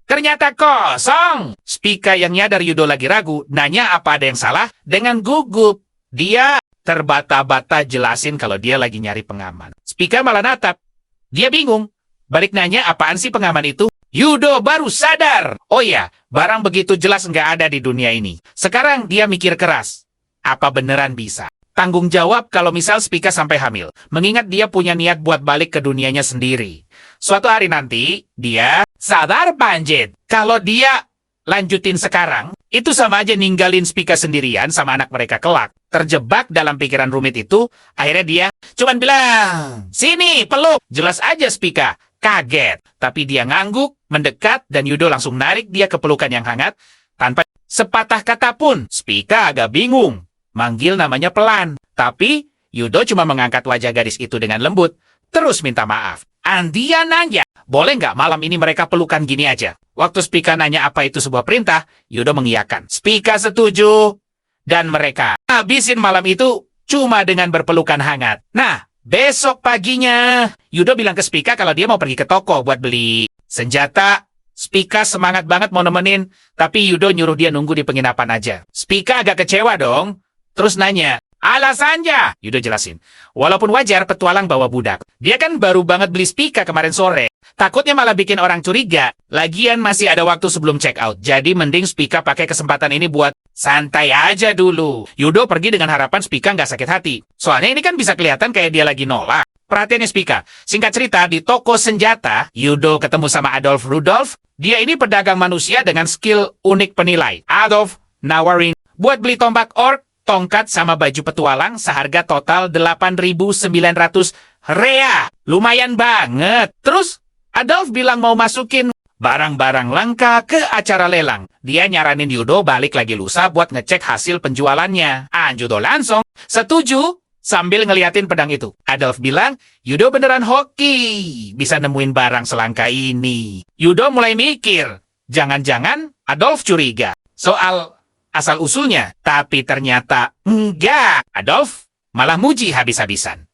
Ternyata kosong. Spica yang nyadar Yudo lagi ragu, nanya apa ada yang salah dengan gugup. Dia terbata-bata jelasin kalau dia lagi nyari pengaman. Spica malah natap. Dia bingung. Balik nanya apaan sih pengaman itu? Yudo baru sadar. Oh ya, barang begitu jelas nggak ada di dunia ini. Sekarang dia mikir keras. Apa beneran bisa? Tanggung jawab kalau misal Spica sampai hamil. Mengingat dia punya niat buat balik ke dunianya sendiri. Suatu hari nanti, dia sadar banjit. Kalau dia lanjutin sekarang, itu sama aja ninggalin Spica sendirian sama anak mereka kelak. Terjebak dalam pikiran rumit itu, akhirnya dia cuman bilang, sini peluk. Jelas aja Spica kaget. Tapi dia ngangguk, mendekat, dan Yudo langsung narik dia ke pelukan yang hangat. Tanpa sepatah kata pun, Spica agak bingung. Manggil namanya pelan. Tapi Yudo cuma mengangkat wajah gadis itu dengan lembut. Terus minta maaf. Andia nanya, boleh nggak malam ini mereka pelukan gini aja? Waktu Spica nanya apa itu sebuah perintah, Yudo mengiyakan. Spica setuju. Dan mereka habisin malam itu cuma dengan berpelukan hangat. Nah, besok paginya, Yudo bilang ke Spica kalau dia mau pergi ke toko buat beli senjata. Spica semangat banget mau nemenin, tapi Yudo nyuruh dia nunggu di penginapan aja. Spica agak kecewa dong. Terus nanya, alasannya? Yudo jelasin. Walaupun wajar petualang bawa budak. Dia kan baru banget beli Spica kemarin sore. Takutnya malah bikin orang curiga. Lagian masih ada waktu sebelum check out. Jadi mending Spica pakai kesempatan ini buat santai aja dulu. Yudo pergi dengan harapan Spica nggak sakit hati. Soalnya ini kan bisa kelihatan kayak dia lagi nolak. Perhatiannya Spica. Singkat cerita, di toko senjata, Yudo ketemu sama Adolf Rudolf. Dia ini pedagang manusia dengan skill unik penilai. Adolf nawarin buat beli tombak orc, tongkat sama baju petualang seharga total 8.900 rea. Lumayan banget. Terus Adolf bilang mau masukin barang-barang langka ke acara lelang. Dia nyaranin Yudo balik lagi lusa buat ngecek hasil penjualannya. Yudo langsung setuju sambil ngeliatin pedang itu. Adolf bilang, Yudo beneran hoki. Bisa nemuin barang selangka ini. Yudo mulai mikir, jangan-jangan Adolf curiga soal asal-usulnya, tapi ternyata enggak. Adolf malah muji habis-habisan.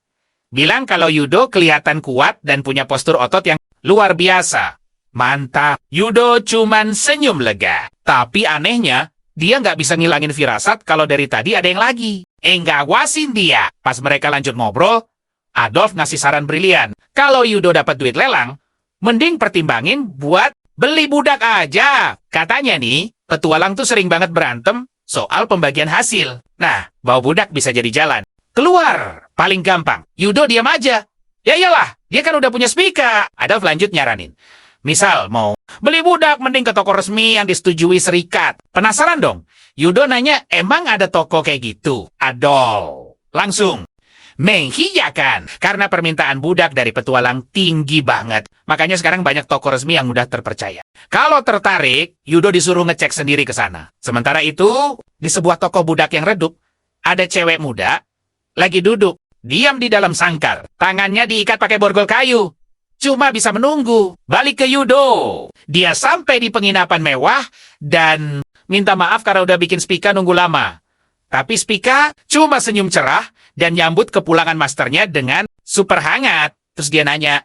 Bilang kalau Yudo kelihatan kuat dan punya postur otot yang luar biasa. Mantap. Yudo cuman senyum lega. Tapi anehnya, dia nggak bisa ngilangin firasat kalau dari tadi ada yang lagi. Ngawasin dia. Pas mereka lanjut ngobrol, Adolf ngasih saran brilian. Kalau Yudo dapat duit lelang, mending pertimbangin buat beli budak aja. Katanya nih, petualang tuh sering banget berantem soal pembagian hasil. Nah, bawa budak bisa jadi jalan. Keluar, paling gampang. Yudo diam aja. Ya iyalah, dia kan udah punya Spica. Adolf lanjut nyaranin. Misal mau beli budak, mending ke toko resmi yang disetujui serikat. Penasaran dong? Yudo nanya, emang ada toko kayak gitu? Adolf langsung mengiyakan karena permintaan budak dari petualang tinggi banget. Makanya sekarang banyak toko resmi yang mudah terpercaya. Kalau tertarik, Yudo disuruh ngecek sendiri ke sana. Sementara itu, di sebuah toko budak yang redup, ada cewek muda lagi duduk, diam di dalam sangkar. Tangannya diikat pakai borgol kayu. Cuma bisa menunggu. Balik ke Yudo. Dia sampai di penginapan mewah dan minta maaf karena udah bikin Spica nunggu lama. Tapi Spica cuma senyum cerah dan nyambut kepulangan masternya dengan super hangat. Terus dia nanya,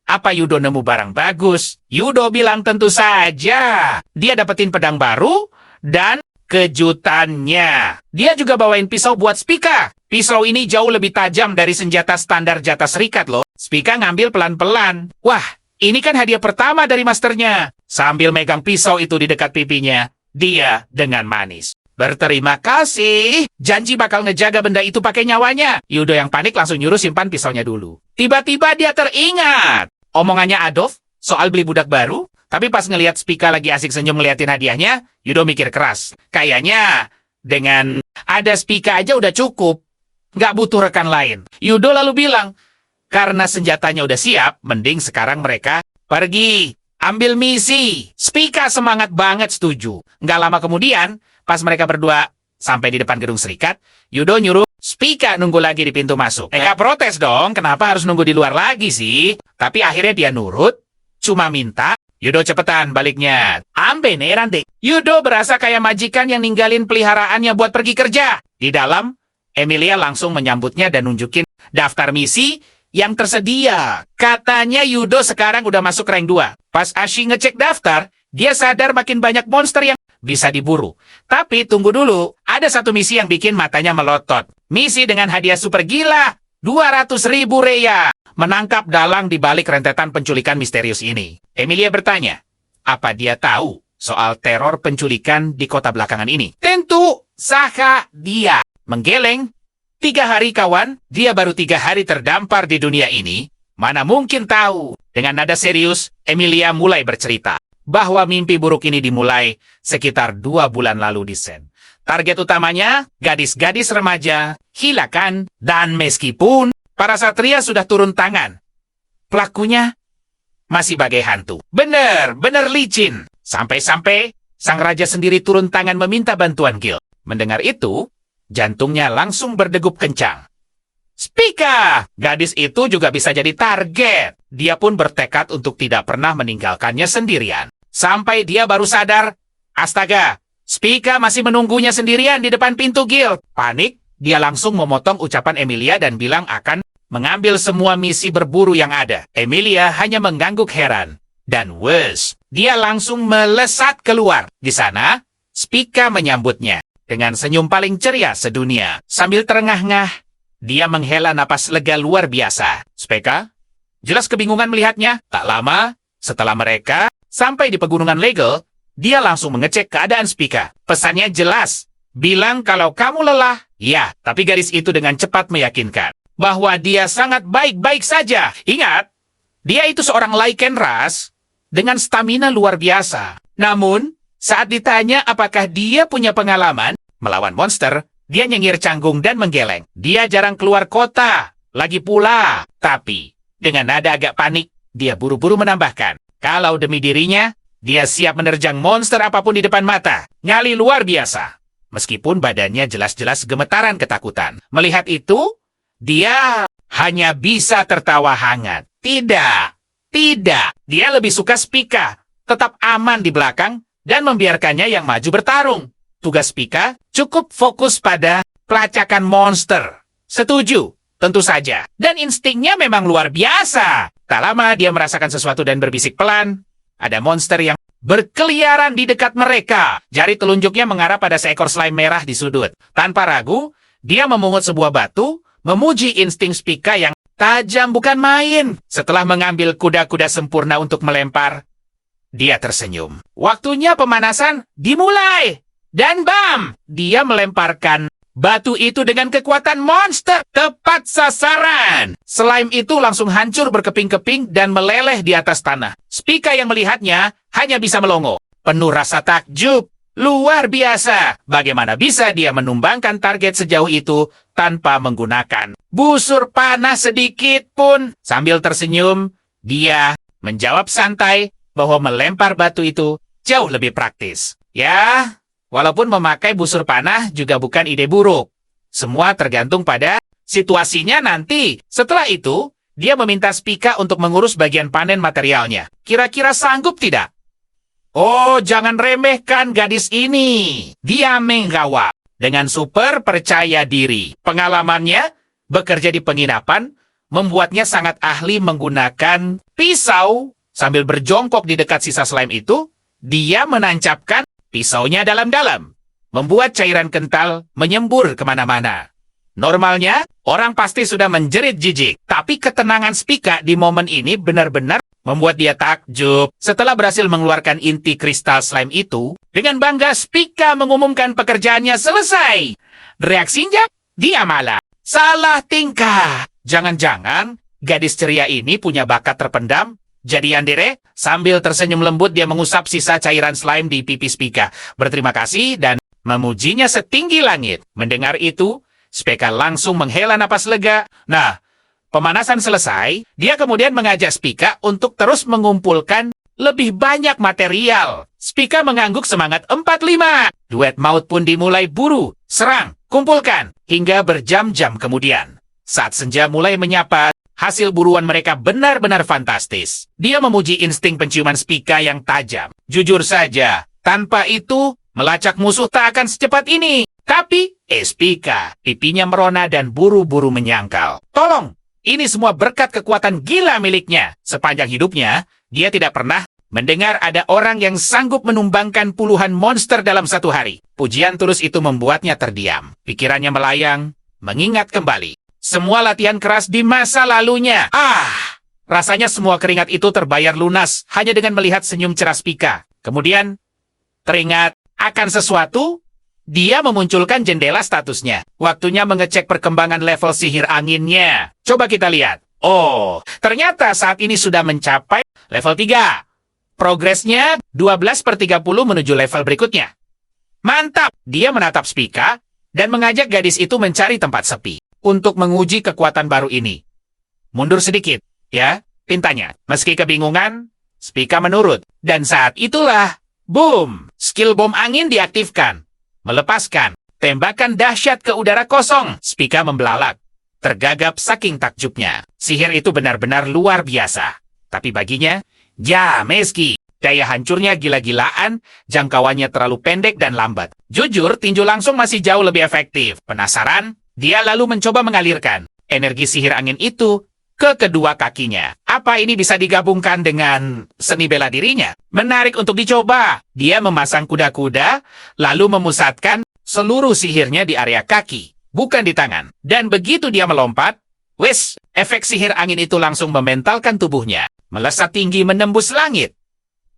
apa Yudo nemu barang bagus? Yudo bilang tentu saja. Dia dapetin pedang baru dan kejutannya, dia juga bawain pisau buat Spica. Pisau ini jauh lebih tajam dari senjata standar jatah serikat loh. Spica ngambil pelan-pelan. Wah, ini kan hadiah pertama dari masternya. Sambil megang pisau itu di dekat pipinya, dia dengan manis berterima kasih. Janji bakal ngejaga benda itu pakai nyawanya. Yudo yang panik langsung nyuruh simpan pisaunya dulu. Tiba-tiba dia teringat omongannya Adolf soal beli budak baru, tapi pas ngelihat Spica lagi asik senyum ngeliatin hadiahnya, Yudo mikir keras. Kayaknya dengan ada Spica aja udah cukup. Nggak butuh rekan lain. Yudo lalu bilang, karena senjatanya udah siap, mending sekarang mereka pergi. Ambil misi. Spica semangat banget setuju. Nggak lama kemudian, pas mereka berdua sampai di depan gedung Serikat, Yudo nyuruh Spica nunggu lagi di pintu masuk. Nggak protes dong, kenapa harus nunggu di luar lagi sih? Tapi akhirnya dia nurut, cuma minta, Yudo cepetan baliknya. Beneran deh. Yudo berasa kayak majikan yang ninggalin peliharaannya buat pergi kerja. Di dalam, Emilia langsung menyambutnya dan nunjukin daftar misi yang tersedia. Katanya Yudo sekarang udah masuk rank 2. Pas Ashi ngecek daftar, dia sadar makin banyak monster yang bisa diburu. Tapi tunggu dulu, ada satu misi yang bikin matanya melotot. Misi dengan hadiah super gila, 200.000 Reya. Menangkap dalang di balik rentetan penculikan misterius ini. Emilia bertanya, apa dia tahu soal teror penculikan di kota belakangan ini? Tentu, saka dia. Menggeleng, 3 hari kawan, dia baru 3 hari terdampar di dunia ini. Mana mungkin tahu. Dengan nada serius, Emilia mulai bercerita bahwa mimpi buruk ini dimulai sekitar 2 bulan lalu di Sen. Target utamanya, gadis-gadis remaja, hilakan, dan meskipun para satria sudah turun tangan, pelakunya masih bagai hantu. Bener licin. Sampai-sampai, sang raja sendiri turun tangan meminta bantuan Gil. Mendengar itu, jantungnya langsung berdegup kencang. Spica! Gadis itu juga bisa jadi target. Dia pun bertekad untuk tidak pernah meninggalkannya sendirian. Sampai dia baru sadar, astaga, Spica masih menunggunya sendirian di depan pintu Guild. Panik, dia langsung memotong ucapan Emilia dan bilang akan mengambil semua misi berburu yang ada. Emilia hanya mengangguk heran. Dan wes, dia langsung melesat keluar. Di sana, Spica menyambutnya dengan senyum paling ceria sedunia. Sambil terengah-engah, dia menghela napas lega luar biasa. Spica jelas kebingungan melihatnya. Tak lama, setelah mereka sampai di pegunungan Legel, dia langsung mengecek keadaan Spica. Pesannya jelas, bilang kalau kamu lelah. Ya, tapi gadis itu dengan cepat meyakinkan bahwa dia sangat baik-baik saja. Ingat, dia itu seorang Lycan ras dengan stamina luar biasa. Namun, saat ditanya apakah dia punya pengalaman melawan monster, dia nyengir canggung dan menggeleng. Dia jarang keluar kota, lagi pula. Tapi, dengan nada agak panik, dia buru-buru menambahkan, kalau demi dirinya, dia siap menerjang monster apapun di depan mata. Nyali luar biasa. Meskipun badannya jelas-jelas gemetaran ketakutan. Melihat itu, dia hanya bisa tertawa hangat. Tidak. Dia lebih suka Spica, tetap aman di belakang, dan membiarkannya yang maju bertarung. Tugas Spica cukup fokus pada pelacakan monster. Setuju, tentu saja. Dan instingnya memang luar biasa. Tak lama dia merasakan sesuatu dan berbisik pelan. Ada monster yang berkeliaran di dekat mereka. Jari telunjuknya mengarah pada seekor slime merah di sudut. Tanpa ragu, dia memungut sebuah batu, memuji insting Spica yang tajam bukan main. Setelah mengambil kuda-kuda sempurna untuk melempar, dia tersenyum. Waktunya pemanasan dimulai. Dan bam! Dia melemparkan batu itu dengan kekuatan monster. Tepat sasaran. Slime itu langsung hancur berkeping-keping dan meleleh di atas tanah. Spica yang melihatnya hanya bisa melongo. Penuh rasa takjub. Luar biasa. Bagaimana bisa dia menumbangkan target sejauh itu tanpa menggunakan busur panah sedikit pun? Sambil tersenyum, dia menjawab santai bahwa melempar batu itu jauh lebih praktis. Ya, walaupun memakai busur panah juga bukan ide buruk. Semua tergantung pada situasinya nanti. Setelah itu, dia meminta Spica untuk mengurus bagian panen materialnya. Kira-kira sanggup tidak? Oh, jangan remehkan gadis ini. Dia menggawap dengan super percaya diri. Pengalamannya bekerja di penginapan membuatnya sangat ahli menggunakan pisau. Sambil berjongkok di dekat sisa slime itu, dia menancapkan pisaunya dalam-dalam, membuat cairan kental menyembur kemana-mana. Normalnya, orang pasti sudah menjerit jijik. Tapi ketenangan Spica di momen ini benar-benar membuat dia takjub. Setelah berhasil mengeluarkan inti kristal slime itu, dengan bangga Spica mengumumkan pekerjaannya selesai. Reaksinya, dia malah salah tingkah. Jangan-jangan gadis ceria ini punya bakat terpendam Jadi Yandere, sambil tersenyum lembut dia mengusap sisa cairan slime di pipi Spica. Berterima kasih dan memujinya setinggi langit. Mendengar itu, Spica langsung menghela napas lega. Nah, pemanasan selesai, dia kemudian mengajak Spica untuk terus mengumpulkan lebih banyak material. Spica mengangguk semangat 45. Duet maut pun dimulai buru, serang, kumpulkan, hingga berjam-jam kemudian. Saat senja mulai menyapa, hasil buruan mereka benar-benar fantastis. Dia memuji insting penciuman Spica yang tajam. Jujur saja, tanpa itu, melacak musuh tak akan secepat ini. Tapi, Spica, pipinya merona dan buru-buru menyangkal. Tolong, ini semua berkat kekuatan gila miliknya. Sepanjang hidupnya, dia tidak pernah mendengar ada orang yang sanggup menumbangkan puluhan monster dalam satu hari. Pujian tulus itu membuatnya terdiam. Pikirannya melayang, mengingat kembali semua latihan keras di masa lalunya. Rasanya semua keringat itu terbayar lunas hanya dengan melihat senyum cerah Spica. Kemudian, teringat akan sesuatu, dia memunculkan jendela statusnya. Waktunya mengecek perkembangan level sihir anginnya. Coba kita lihat. Oh, ternyata saat ini sudah mencapai level 3. Progresnya 12/30 menuju level berikutnya. Mantap! Dia menatap Spica dan mengajak gadis itu mencari tempat sepi untuk menguji kekuatan baru ini. Mundur sedikit, ya, pintanya. Meski kebingungan, Spica menurut. Dan saat itulah, boom! Skill bom angin diaktifkan. Melepaskan tembakan dahsyat ke udara kosong. Spica membelalak, tergagap saking takjubnya. Sihir itu benar-benar luar biasa. Tapi baginya, ya, meski daya hancurnya gila-gilaan, jangkauannya terlalu pendek dan lambat. Jujur, tinju langsung masih jauh lebih efektif. Penasaran? Dia lalu mencoba mengalirkan energi sihir angin itu ke kedua kakinya. Apa ini bisa digabungkan dengan seni bela dirinya? Menarik untuk dicoba. Dia memasang kuda-kuda, lalu memusatkan seluruh sihirnya di area kaki, bukan di tangan. Dan begitu dia melompat, wis, efek sihir angin itu langsung mementalkan tubuhnya. Melesat tinggi menembus langit.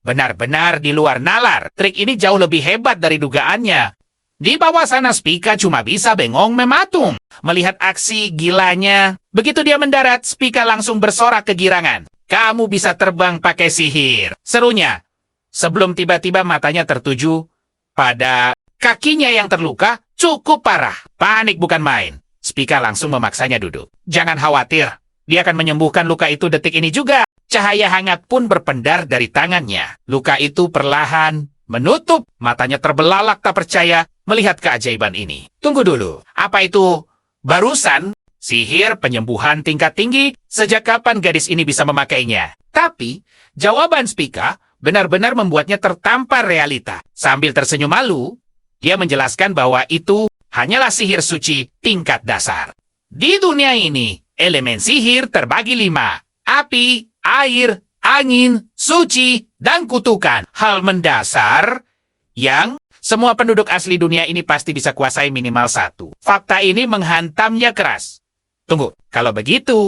Benar-benar di luar nalar. Trik ini jauh lebih hebat dari dugaannya. Di bawah sana Spica cuma bisa bengong mematung melihat aksi gilanya. Begitu dia mendarat, Spica langsung bersorak kegirangan. Kamu bisa terbang pakai sihir, serunya. Sebelum tiba-tiba matanya tertuju pada kakinya yang terluka cukup parah. Panik bukan main. Spica langsung memaksanya duduk. Jangan khawatir, dia akan menyembuhkan luka itu detik ini juga. Cahaya hangat pun berpendar dari tangannya. Luka itu perlahan menutup. Matanya terbelalak tak percaya melihat keajaiban ini. Tunggu dulu, apa itu barusan? Sihir penyembuhan tingkat tinggi? Sejak kapan gadis ini bisa memakainya? Tapi, jawaban Spica benar-benar membuatnya tertampar realita. Sambil tersenyum malu, dia menjelaskan bahwa itu hanyalah sihir suci tingkat dasar. Di dunia ini, elemen sihir terbagi 5. Api, air, angin, suci, dan kutukan. Hal mendasar yang semua penduduk asli dunia ini pasti bisa kuasai minimal 1. Fakta ini menghantamnya keras. Tunggu, kalau begitu,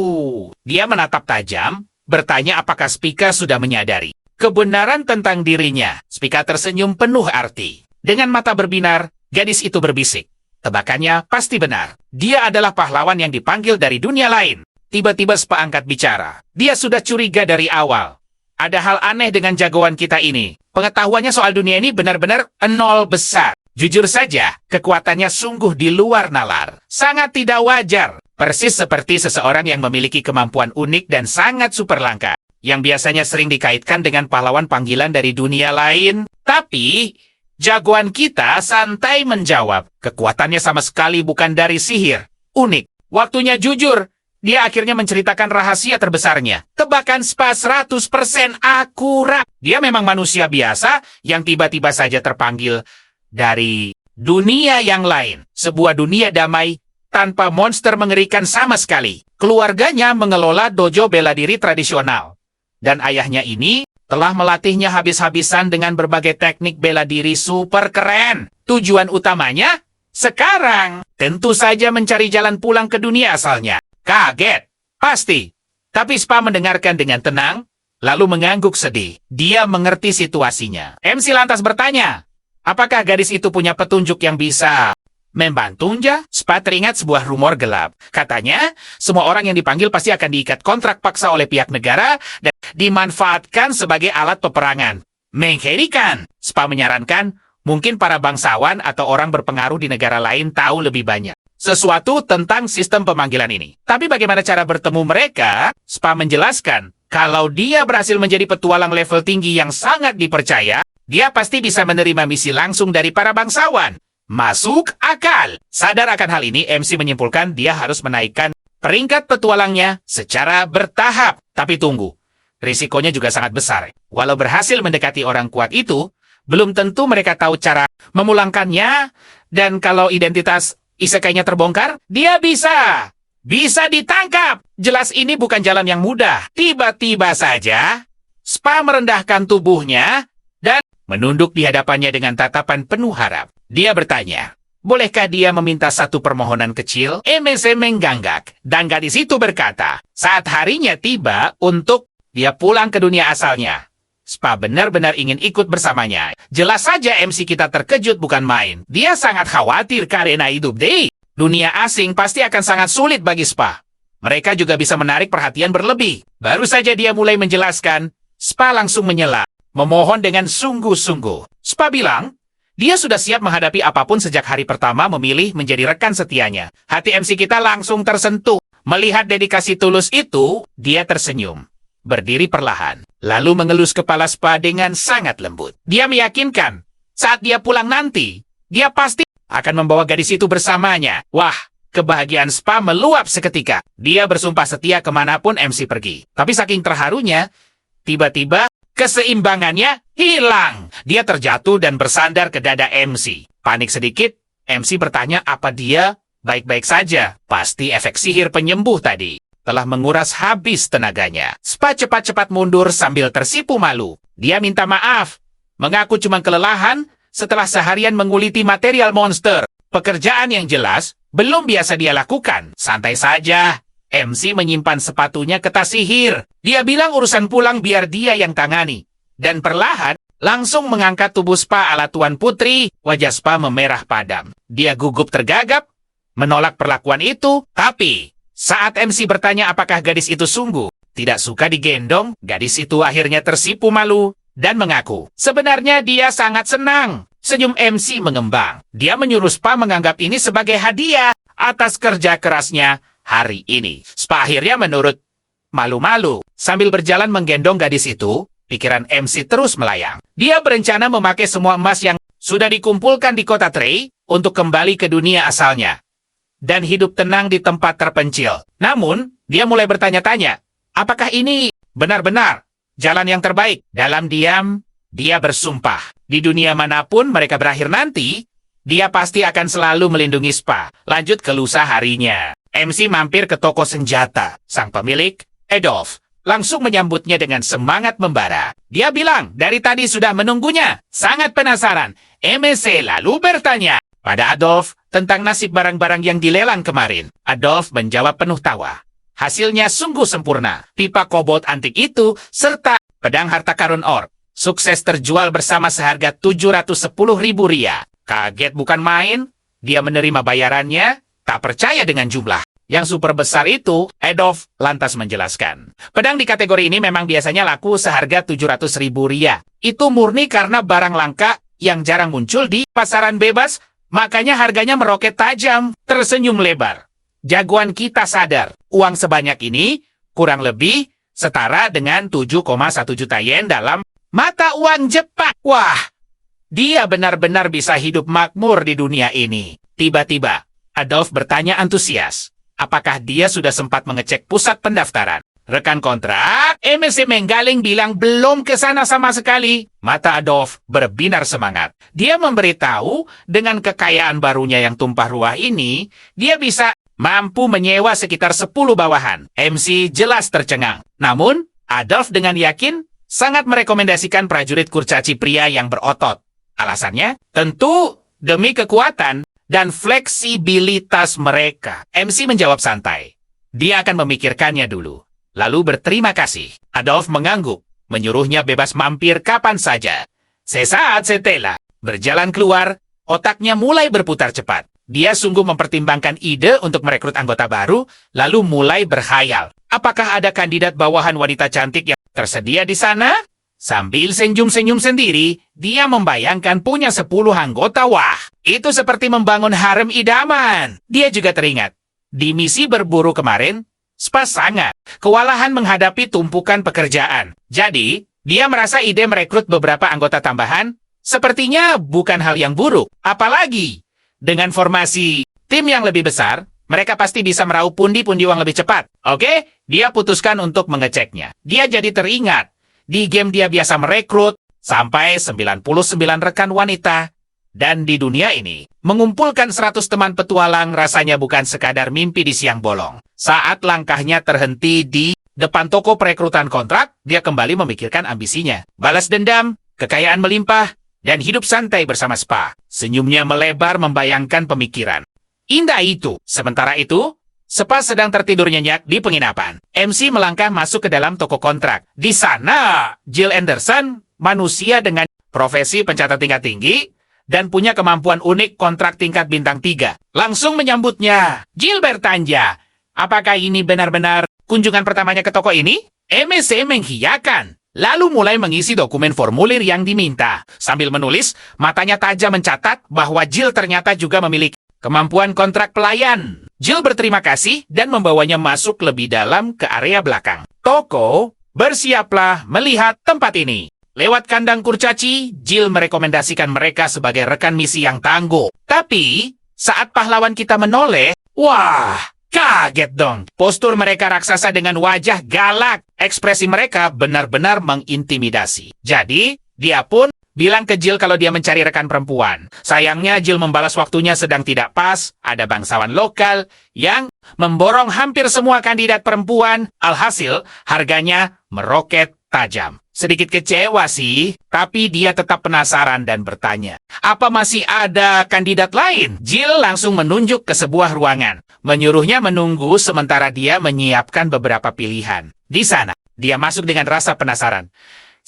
dia menatap tajam, bertanya apakah Spica sudah menyadari kebenaran tentang dirinya. Spica tersenyum penuh arti. Dengan mata berbinar, gadis itu berbisik. Tebakannya pasti benar. Dia adalah pahlawan yang dipanggil dari dunia lain. Tiba-tiba Spa angkat bicara. Dia sudah curiga dari awal. Ada hal aneh dengan jagoan kita ini. Pengetahuannya soal dunia ini benar-benar nol besar. Jujur saja, kekuatannya sungguh di luar nalar. Sangat tidak wajar. Persis seperti seseorang yang memiliki kemampuan unik dan sangat super langka, yang biasanya sering dikaitkan dengan pahlawan panggilan dari dunia lain. Tapi, jagoan kita santai menjawab. Kekuatannya sama sekali bukan dari sihir. Unik. Waktunya jujur. Dia akhirnya menceritakan rahasia terbesarnya. Tebakan Spa 100% akurat. Dia memang manusia biasa yang tiba-tiba saja terpanggil dari dunia yang lain. Sebuah dunia damai tanpa monster mengerikan sama sekali. Keluarganya mengelola dojo bela diri tradisional. Dan ayahnya ini telah melatihnya habis-habisan dengan berbagai teknik bela diri super keren. Tujuan utamanya sekarang tentu saja mencari jalan pulang ke dunia asalnya. Kaget, pasti. Tapi Spa mendengarkan dengan tenang, lalu mengangguk sedih. Dia mengerti situasinya. MC lantas bertanya, apakah gadis itu punya petunjuk yang bisa membantunya? Spa teringat sebuah rumor gelap. Katanya, semua orang yang dipanggil pasti akan diikat kontrak paksa oleh pihak negara, dimanfaatkan sebagai alat peperangan. Mengerikan. Spa menyarankan, mungkin para bangsawan atau orang berpengaruh di negara lain tahu lebih banyak sesuatu tentang sistem pemanggilan ini. Tapi bagaimana cara bertemu mereka? Spa menjelaskan, kalau dia berhasil menjadi petualang level tinggi yang sangat dipercaya, dia pasti bisa menerima misi langsung dari para bangsawan. Masuk akal. Sadar akan hal ini, MC menyimpulkan dia harus menaikkan peringkat petualangnya secara bertahap. Tapi tunggu, risikonya juga sangat besar. Walau berhasil mendekati orang kuat itu, belum tentu mereka tahu cara memulangkannya, dan kalau identitas isekainya terbongkar, dia bisa ditangkap. Jelas ini bukan jalan yang mudah. Tiba-tiba saja, Spa merendahkan tubuhnya dan menunduk di hadapannya dengan tatapan penuh harap. Dia bertanya, bolehkah dia meminta satu permohonan kecil? MC mengganggak, dan gadis itu berkata, saat harinya tiba untuk dia pulang ke dunia asalnya. Spa benar-benar ingin ikut bersamanya. Jelas saja MC kita terkejut bukan main. Dia sangat khawatir karena hidup di dunia asing pasti akan sangat sulit bagi Spa. Mereka juga bisa menarik perhatian berlebih. Baru saja dia mulai menjelaskan, Spa langsung menyela, memohon dengan sungguh-sungguh. Spa bilang, dia sudah siap menghadapi apapun sejak hari pertama memilih menjadi rekan setianya. Hati MC kita langsung tersentuh. Melihat dedikasi tulus itu, dia tersenyum. Berdiri perlahan, lalu mengelus kepala Spa dengan sangat lembut. Dia meyakinkan, saat dia pulang nanti, dia pasti akan membawa gadis itu bersamanya. Wah, kebahagiaan Spa meluap seketika. Dia bersumpah setia kemanapun MC pergi. Tapi saking terharunya, tiba-tiba keseimbangannya hilang. Dia terjatuh dan bersandar ke dada MC. Panik sedikit, MC bertanya apa dia baik-baik saja. Pasti efek sihir penyembuh tadi telah menguras habis tenaganya. Spa cepat-cepat mundur sambil tersipu malu. Dia minta maaf, mengaku cuma kelelahan setelah seharian menguliti material monster. Pekerjaan yang jelas belum biasa dia lakukan. Santai saja. MC menyimpan sepatunya ke tas sihir. Dia bilang urusan pulang biar dia yang tangani. Dan perlahan, langsung mengangkat tubuh Spa ala Tuan Putri. Wajah Spa memerah padam. Dia gugup tergagap, menolak perlakuan itu, tapi saat MC bertanya apakah gadis itu sungguh tidak suka digendong, gadis itu akhirnya tersipu malu dan mengaku. Sebenarnya dia sangat senang. Senyum MC mengembang. Dia menyuruh Spa menganggap ini sebagai hadiah atas kerja kerasnya hari ini. Spa akhirnya menurut malu-malu. Sambil berjalan menggendong gadis itu, pikiran MC terus melayang. Dia berencana memakai semua emas yang sudah dikumpulkan di kota Trey untuk kembali ke dunia asalnya dan hidup tenang di tempat terpencil. Namun, dia mulai bertanya-tanya, apakah ini benar-benar jalan yang terbaik? Dalam diam, dia bersumpah, di dunia manapun mereka berakhir nanti, dia pasti akan selalu melindungi Spa. Lanjut ke lusa harinya. MC mampir ke toko senjata. Sang pemilik, Adolf, langsung menyambutnya dengan semangat membara. Dia bilang, dari tadi sudah menunggunya. Sangat penasaran. MC lalu bertanya pada Adolf tentang nasib barang-barang yang dilelang kemarin. Adolf menjawab penuh tawa. Hasilnya sungguh sempurna. Pipa kobold antik itu serta pedang harta karun orc sukses terjual bersama seharga 710.000 ria. Kaget bukan main, dia menerima bayarannya, tak percaya dengan jumlah yang super besar itu. Adolf lantas menjelaskan, pedang di kategori ini memang biasanya laku seharga 700.000 ria. Itu murni karena barang langka yang jarang muncul di pasaran bebas, makanya harganya meroket tajam. Tersenyum lebar. Jagoan kita sadar, uang sebanyak ini kurang lebih setara dengan 7,1 juta yen dalam mata uang Jepang. Wah, dia benar-benar bisa hidup makmur di dunia ini. Tiba-tiba, Adolf bertanya antusias, apakah dia sudah sempat mengecek pusat pendaftaran? Rekan kontrak, MC Menggaling bilang belum ke sana sama sekali. Mata Adolf berbinar semangat. Dia memberitahu dengan kekayaan barunya yang tumpah ruah ini, dia bisa mampu menyewa sekitar 10 bawahan. MC jelas tercengang. Namun, Adolf dengan yakin sangat merekomendasikan prajurit kurcaci pria yang berotot. Alasannya, tentu demi kekuatan dan fleksibilitas mereka. MC menjawab santai. Dia akan memikirkannya dulu. Lalu berterima kasih. Adolf mengangguk, menyuruhnya bebas mampir kapan saja. Sesaat setelah berjalan keluar, otaknya mulai berputar cepat. Dia sungguh mempertimbangkan ide untuk merekrut anggota baru, lalu mulai berkhayal. Apakah ada kandidat bawahan wanita cantik yang tersedia di sana? Sambil senyum-senyum sendiri, dia membayangkan punya 10 anggota. Wah, itu seperti membangun harem idaman. Dia juga teringat, di misi berburu kemarin, Spa sangat kewalahan menghadapi tumpukan pekerjaan. Jadi, dia merasa ide merekrut beberapa anggota tambahan sepertinya bukan hal yang buruk. Apalagi, dengan formasi tim yang lebih besar, mereka pasti bisa meraup pundi-pundi uang lebih cepat. Oke, dia putuskan untuk mengeceknya. Dia jadi teringat, di game dia biasa merekrut sampai 99 rekan wanita. Dan di dunia ini, mengumpulkan 100 teman petualang rasanya bukan sekadar mimpi di siang bolong. Saat langkahnya terhenti di depan toko perekrutan kontrak, dia kembali memikirkan ambisinya. Balas dendam, kekayaan melimpah, dan hidup santai bersama Spa. Senyumnya melebar membayangkan pemikiran. Indah itu. Sementara itu, Spa sedang tertidur nyenyak di penginapan. MC melangkah masuk ke dalam toko kontrak. Di sana, Jill Anderson, manusia dengan profesi pencatat tingkat tinggi, dan punya kemampuan unik kontrak tingkat bintang 3. Langsung menyambutnya. Jill bertanya, apakah ini benar-benar kunjungan pertamanya ke toko ini? MC menghiyakan, lalu mulai mengisi dokumen formulir yang diminta. Sambil menulis, matanya tajam mencatat bahwa Jill ternyata juga memiliki kemampuan kontrak pelayan. Jill berterima kasih dan membawanya masuk lebih dalam ke area belakang. Toko, bersiaplah melihat tempat ini. Lewat kandang kurcaci, Jill merekomendasikan mereka sebagai rekan misi yang tangguh. Tapi, saat pahlawan kita menoleh, wah, kaget dong. Postur mereka raksasa dengan wajah galak. Ekspresi mereka benar-benar mengintimidasi. Jadi, dia pun bilang ke Jill kalau dia mencari rekan perempuan. Sayangnya Jill membalas waktunya sedang tidak pas. Ada bangsawan lokal yang memborong hampir semua kandidat perempuan. Alhasil, harganya meroket tajam. Sedikit kecewa sih, tapi dia tetap penasaran dan bertanya, apa masih ada kandidat lain? Jill langsung menunjuk ke sebuah ruangan, menyuruhnya menunggu sementara dia menyiapkan beberapa pilihan. Di sana, dia masuk dengan rasa penasaran.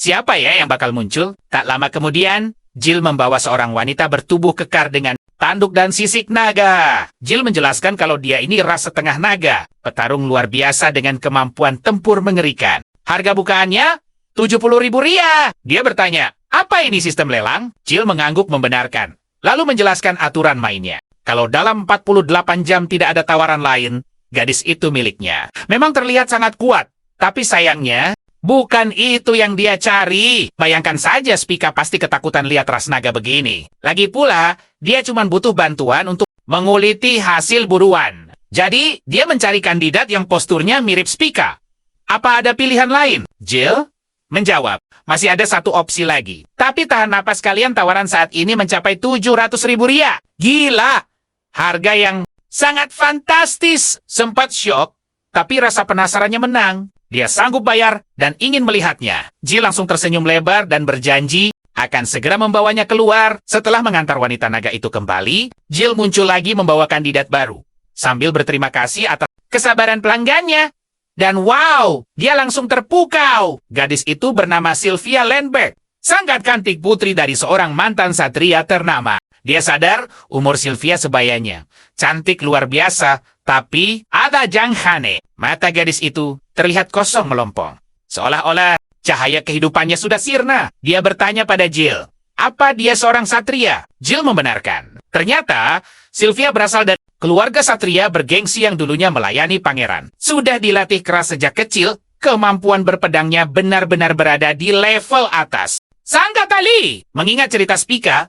Siapa ya yang bakal muncul? Tak lama kemudian, Jill membawa seorang wanita bertubuh kekar dengan tanduk dan sisik naga. Jill menjelaskan kalau dia ini ras setengah naga, petarung luar biasa dengan kemampuan tempur mengerikan. Harga bukaannya 70.000 rupiah. Dia bertanya, apa ini sistem lelang? Jill mengangguk membenarkan, lalu menjelaskan aturan mainnya. Kalau dalam 48 jam tidak ada tawaran lain, gadis itu miliknya. Memang terlihat sangat kuat, tapi sayangnya, bukan itu yang dia cari. Bayangkan saja Spika pasti ketakutan lihat ras naga begini. Lagi pula, dia cuma butuh bantuan untuk menguliti hasil buruan. Jadi, dia mencari kandidat yang posturnya mirip Spika. Apa ada pilihan lain? Jill menjawab, masih ada satu opsi lagi. Tapi tahan napas kalian, tawaran saat ini mencapai 700.000 rupiah. Gila! Harga yang sangat fantastis. Sempat syok, tapi rasa penasarannya menang. Dia sanggup bayar dan ingin melihatnya. Jill langsung tersenyum lebar dan berjanji akan segera membawanya keluar. Setelah mengantar wanita naga itu kembali, Jill muncul lagi membawa kandidat baru. Sambil berterima kasih atas kesabaran pelanggannya. Dan wow, dia langsung terpukau. Gadis itu bernama Sylvia Landberg, sangat cantik putri dari seorang mantan satria ternama. Dia sadar umur Sylvia sebayanya. Cantik luar biasa, tapi ada janghane. Mata gadis itu terlihat kosong melompong. Seolah-olah cahaya kehidupannya sudah sirna. Dia bertanya pada Jill, apa dia seorang satria? Jill membenarkan. Ternyata, Sylvia berasal dari keluarga satria bergengsi yang dulunya melayani pangeran. Sudah dilatih keras sejak kecil, kemampuan berpedangnya benar-benar berada di level atas. Sangka tali! Mengingat cerita Spika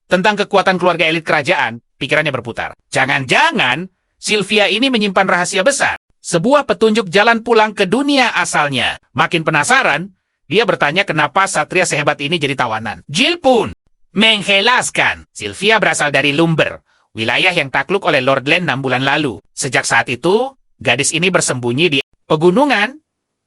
tentang kekuatan keluarga elit kerajaan, pikirannya berputar. Jangan-jangan Sylvia ini menyimpan rahasia besar. Sebuah petunjuk jalan pulang ke dunia asalnya. Makin penasaran, dia bertanya kenapa satria sehebat ini jadi tawanan. Jill pun menjelaskan, Sylvia berasal dari Lumber, wilayah yang takluk oleh Lord Glen 6 bulan lalu. Sejak saat itu, gadis ini bersembunyi di pegunungan,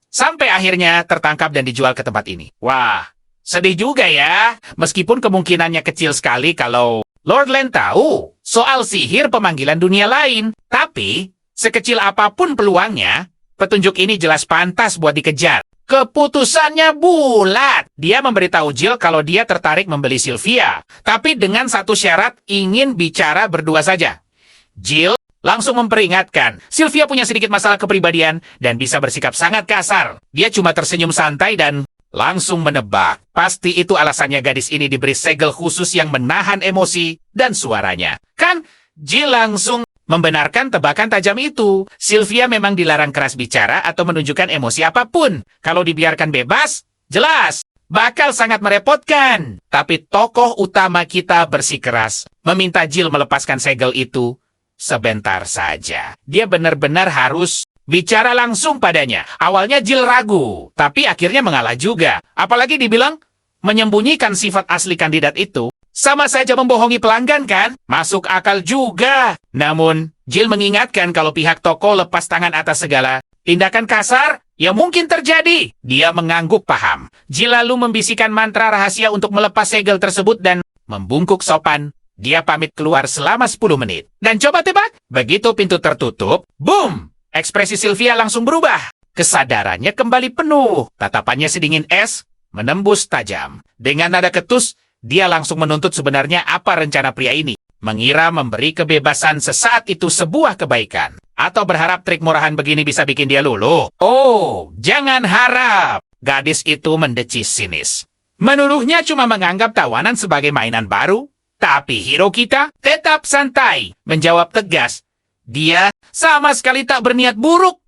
sampai akhirnya tertangkap dan dijual ke tempat ini. Wah, sedih juga ya, meskipun kemungkinannya kecil sekali kalau Lord Glen tahu soal sihir pemanggilan dunia lain. Tapi, sekecil apapun peluangnya, petunjuk ini jelas pantas buat dikejar. Keputusannya bulat. Dia memberitahu Jill kalau dia tertarik membeli Sylvia, tapi dengan satu syarat, ingin bicara berdua saja. Jill langsung memperingatkan. Sylvia punya sedikit masalah kepribadian dan bisa bersikap sangat kasar. Dia cuma tersenyum santai dan langsung menebak. Pasti itu alasannya gadis ini diberi segel khusus yang menahan emosi dan suaranya. Kan, Jill langsung membenarkan tebakan tajam itu. Sylvia memang dilarang keras bicara atau menunjukkan emosi apapun. Kalau dibiarkan bebas, jelas bakal sangat merepotkan. Tapi tokoh utama kita bersikeras meminta Jill melepaskan segel itu sebentar saja. Dia benar-benar harus bicara langsung padanya. Awalnya Jill ragu, tapi akhirnya mengalah juga. Apalagi dibilang menyembunyikan sifat asli kandidat itu. Sama saja membohongi pelanggan kan? Masuk akal juga. Namun, Jill mengingatkan kalau pihak toko lepas tangan atas segala tindakan kasar yang mungkin terjadi. Dia mengangguk paham. Jill lalu membisikkan mantra rahasia untuk melepas segel tersebut dan membungkuk sopan. Dia pamit keluar selama 10 menit. Dan coba tebak, begitu pintu tertutup, boom! Ekspresi Sylvia langsung berubah. Kesadarannya kembali penuh. Tatapannya sedingin es, menembus tajam. Dengan nada ketus, dia langsung menuntut sebenarnya apa rencana pria ini. Mengira memberi kebebasan sesaat itu sebuah kebaikan. Atau berharap trik murahan begini bisa bikin dia luluh. Oh, jangan harap. Gadis itu mendecis sinis. Menuduhnya cuma menganggap tawanan sebagai mainan baru. Tapi hero kita tetap santai. Menjawab tegas. Dia sama sekali tak berniat buruk.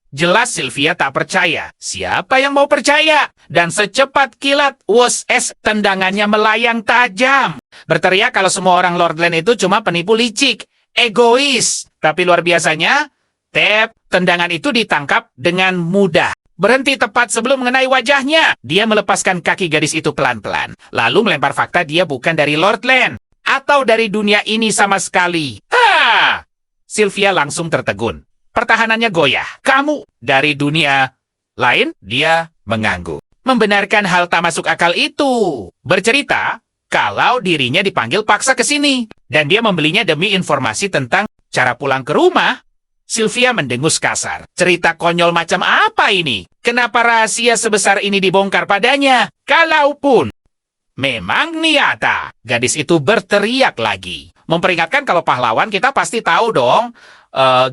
Jelas Sylvia tak percaya. Siapa yang mau percaya? Dan secepat kilat, tendangannya melayang tajam. Berteriak kalau semua orang Lordland itu cuma penipu licik, egois. Tapi luar biasanya, tendangan itu ditangkap dengan mudah. Berhenti tepat sebelum mengenai wajahnya. Dia melepaskan kaki gadis itu pelan-pelan. Lalu melempar fakta dia bukan dari Lordland. Atau dari dunia ini sama sekali. Sylvia langsung tertegun. Pertahanannya goyah. Kamu dari dunia lain? Dia mengangguk. Membenarkan hal tak masuk akal itu. Bercerita kalau dirinya dipanggil paksa ke sini. Dan dia membelinya demi informasi tentang cara pulang ke rumah. Sylvia mendengus kasar. Cerita konyol macam apa ini? Kenapa rahasia sebesar ini dibongkar padanya? Kalaupun memang niata. Gadis itu berteriak lagi. Memperingatkan kalau pahlawan kita pasti tahu dong.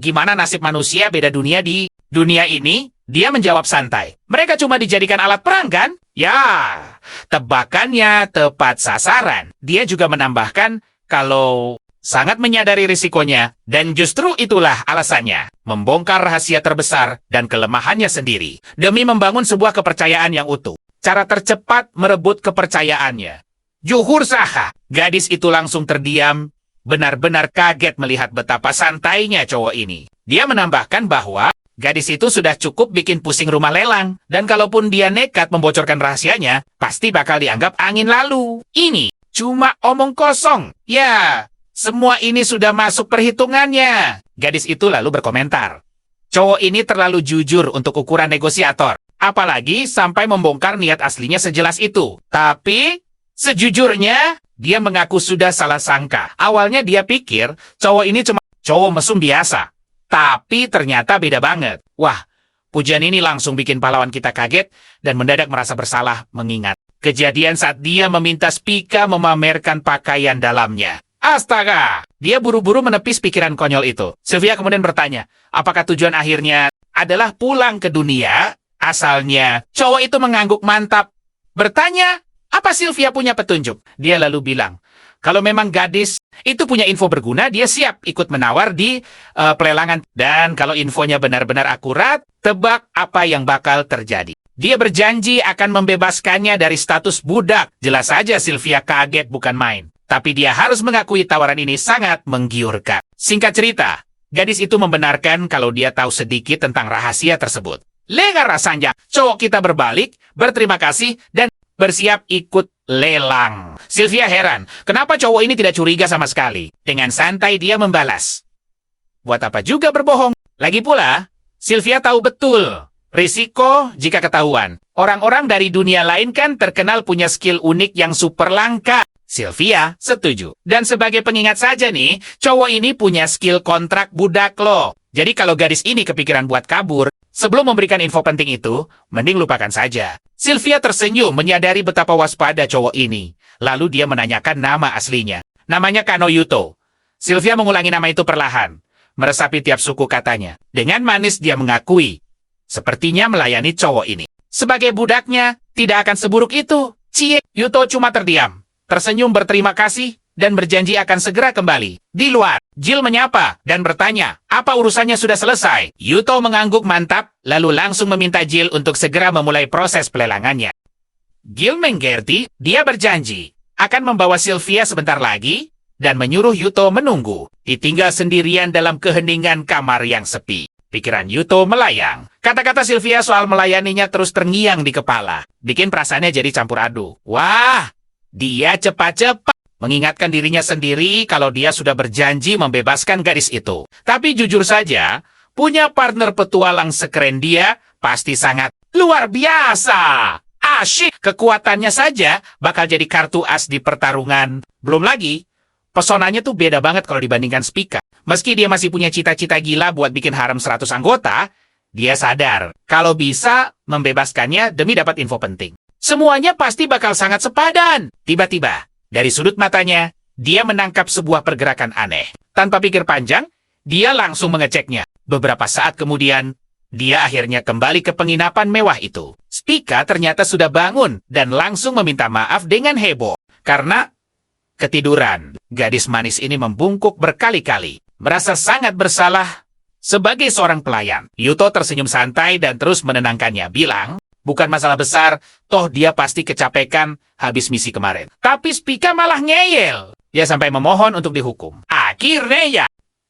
Gimana nasib manusia beda dunia di dunia ini? Dia menjawab santai. Mereka cuma dijadikan alat perang kan? Ya, tebakannya tepat sasaran. Dia juga menambahkan kalau sangat menyadari risikonya. Dan justru itulah alasannya. Membongkar rahasia terbesar dan kelemahannya sendiri. Demi membangun sebuah kepercayaan yang utuh. Cara tercepat merebut kepercayaannya. Juhur saha. Gadis itu langsung terdiam. Benar-benar kaget melihat betapa santainya cowok ini. Dia menambahkan bahwa gadis itu sudah cukup bikin pusing rumah lelang. Dan kalaupun dia nekat membocorkan rahasianya, pasti bakal dianggap angin lalu. Ini cuma omong kosong. Ya, semua ini sudah masuk perhitungannya. Gadis itu lalu berkomentar. Cowok ini terlalu jujur untuk ukuran negosiator. Apalagi sampai membongkar niat aslinya sejelas itu. Tapi sejujurnya, dia mengaku sudah salah sangka. Awalnya dia pikir cowok ini cuma cowok mesum biasa. Tapi ternyata beda banget. Wah, pujian ini langsung bikin pahlawan kita kaget dan mendadak merasa bersalah mengingat kejadian saat dia meminta Spica memamerkan pakaian dalamnya. Astaga! Dia buru-buru menepis pikiran konyol itu. Sylvia kemudian bertanya, apakah tujuan akhirnya adalah pulang ke dunia? Asalnya, cowok itu mengangguk mantap. Bertanya, apa Sylvia punya petunjuk? Dia lalu bilang, kalau memang gadis itu punya info berguna, dia siap ikut menawar di pelelangan. Dan kalau infonya benar-benar akurat, tebak apa yang bakal terjadi. Dia berjanji akan membebaskannya dari status budak. Jelas saja Sylvia kaget bukan main. Tapi dia harus mengakui tawaran ini sangat menggiurkan. Singkat cerita, gadis itu membenarkan kalau dia tahu sedikit tentang rahasia tersebut. Lega rasanya, cowok kita berbalik, berterima kasih, dan bersiap ikut lelang. Sylvia heran, kenapa cowok ini tidak curiga sama sekali? Dengan santai dia membalas. Buat apa juga berbohong? Lagi pula, Sylvia tahu betul risiko jika ketahuan. Orang-orang dari dunia lain kan terkenal punya skill unik yang super langka. Sylvia setuju. Dan sebagai pengingat saja nih, cowok ini punya skill kontrak budak loh. Jadi kalau gadis ini kepikiran buat kabur, sebelum memberikan info penting itu, mending lupakan saja. Sylvia tersenyum menyadari betapa waspada cowok ini. Lalu dia menanyakan nama aslinya. Namanya Kano Yuto. Sylvia mengulangi nama itu perlahan. meresapi tiap suku katanya. Dengan manis dia mengakui, sepertinya melayani cowok ini. Sebagai budaknya, tidak akan seburuk itu. Cie, Yuto cuma terdiam, tersenyum berterima kasih, dan berjanji akan segera kembali. Di luar, Jill menyapa dan bertanya, apa urusannya sudah selesai? Yuto mengangguk mantap, lalu langsung meminta Jill untuk segera memulai proses pelelangannya. Jill mengerti, dia berjanji akan membawa Sylvia sebentar lagi, dan menyuruh Yuto menunggu. Ditinggal sendirian dalam keheningan kamar yang sepi. Pikiran Yuto melayang. Kata-kata Sylvia soal melayaninya terus terngiang di kepala. Bikin perasaannya jadi campur aduk. Wah, dia cepat-cepat mengingatkan dirinya sendiri kalau dia sudah berjanji membebaskan gadis itu. Tapi jujur saja, punya partner petualang sekeren dia pasti sangat luar biasa. Asyik, kekuatannya saja bakal jadi kartu as di pertarungan. Belum lagi, pesonanya tuh beda banget kalau dibandingkan Spica. Meski dia masih punya cita-cita gila buat bikin harem 100 anggota, dia sadar kalau bisa membebaskannya demi dapat info penting. Semuanya pasti bakal sangat sepadan. Tiba-tiba, dari sudut matanya, dia menangkap sebuah pergerakan aneh. Tanpa pikir panjang, dia langsung mengeceknya. Beberapa saat kemudian, dia akhirnya kembali ke penginapan mewah itu. Spica ternyata sudah bangun dan langsung meminta maaf dengan heboh. Karena ketiduran, gadis manis ini membungkuk berkali-kali. Merasa sangat bersalah sebagai seorang pelayan. Yuto tersenyum santai dan terus menenangkannya, bilang, bukan masalah besar, toh dia pasti kecapekan habis misi kemarin. Tapi Spica malah ngeyel. Dia sampai memohon untuk dihukum. Akhirnya ya,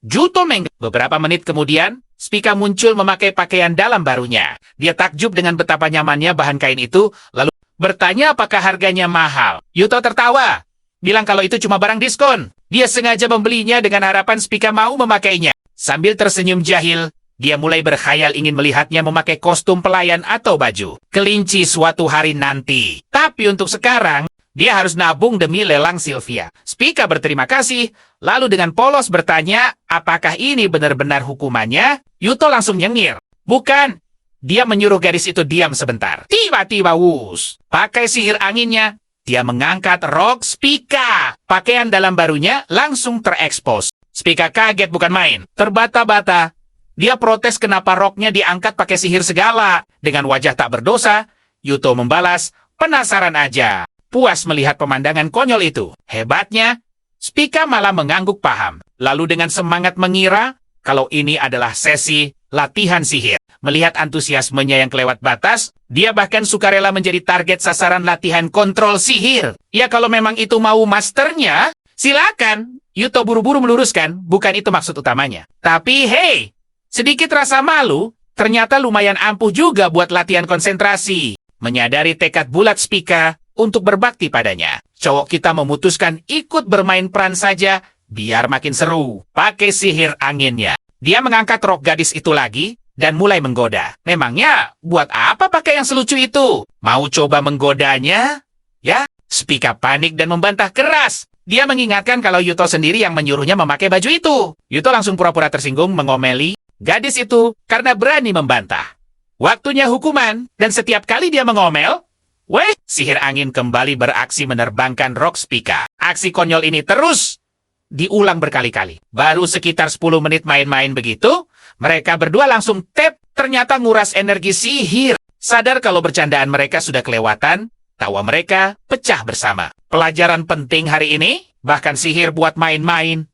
Yuto Beberapa menit kemudian, Spica muncul memakai pakaian dalam barunya. Dia takjub dengan betapa nyamannya bahan kain itu, lalu bertanya apakah harganya mahal. Yuto tertawa, bilang kalau itu cuma barang diskon. Dia sengaja membelinya dengan harapan Spica mau memakainya. Sambil tersenyum jahil, dia mulai berkhayal ingin melihatnya memakai kostum pelayan atau baju kelinci suatu hari nanti. Tapi untuk sekarang, dia harus nabung demi lelang Sylvia. Spica berterima kasih, lalu dengan polos bertanya, apakah ini benar-benar hukumannya? Yuto langsung nyengir. Bukan. Dia menyuruh gadis itu diam sebentar. Tiba-tiba wus, pakai sihir anginnya, dia mengangkat rok Spica. Pakaian dalam barunya langsung terekspos. Spica kaget bukan main. Terbata-bata. Dia protes kenapa roknya diangkat pakai sihir segala. Dengan wajah tak berdosa, Yuto membalas, penasaran aja. Puas melihat pemandangan konyol itu. Hebatnya, Spica malah mengangguk paham. Lalu dengan semangat mengira kalau ini adalah sesi latihan sihir. Melihat antusiasmenya yang kelewat batas, dia bahkan sukarela menjadi target sasaran latihan kontrol sihir. Ya kalau memang itu mau masternya, silakan. Yuto buru-buru meluruskan, bukan itu maksud utamanya. Tapi hey, sedikit rasa malu, ternyata lumayan ampuh juga buat latihan konsentrasi. Menyadari tekad bulat Spica untuk berbakti padanya, cowok kita memutuskan ikut bermain peran saja, biar makin seru. Pakai sihir anginnya. Dia mengangkat rok gadis itu lagi, dan mulai menggoda. Memangnya, buat apa pakai yang selucu itu? Mau coba menggodanya? Ya, Spica panik dan membantah keras. Dia mengingatkan kalau Yuto sendiri yang menyuruhnya memakai baju itu. Yuto langsung pura-pura tersinggung mengomeli gadis itu karena berani membantah. Waktunya hukuman, dan setiap kali dia mengomel, sihir angin kembali beraksi menerbangkan rok Spica. Aksi konyol ini terus diulang berkali-kali. Baru sekitar 10 menit main-main begitu, mereka berdua langsung ternyata nguras energi sihir. Sadar kalau bercandaan mereka sudah kelewatan, tawa mereka pecah bersama. Pelajaran penting hari ini, bahkan sihir buat main-main,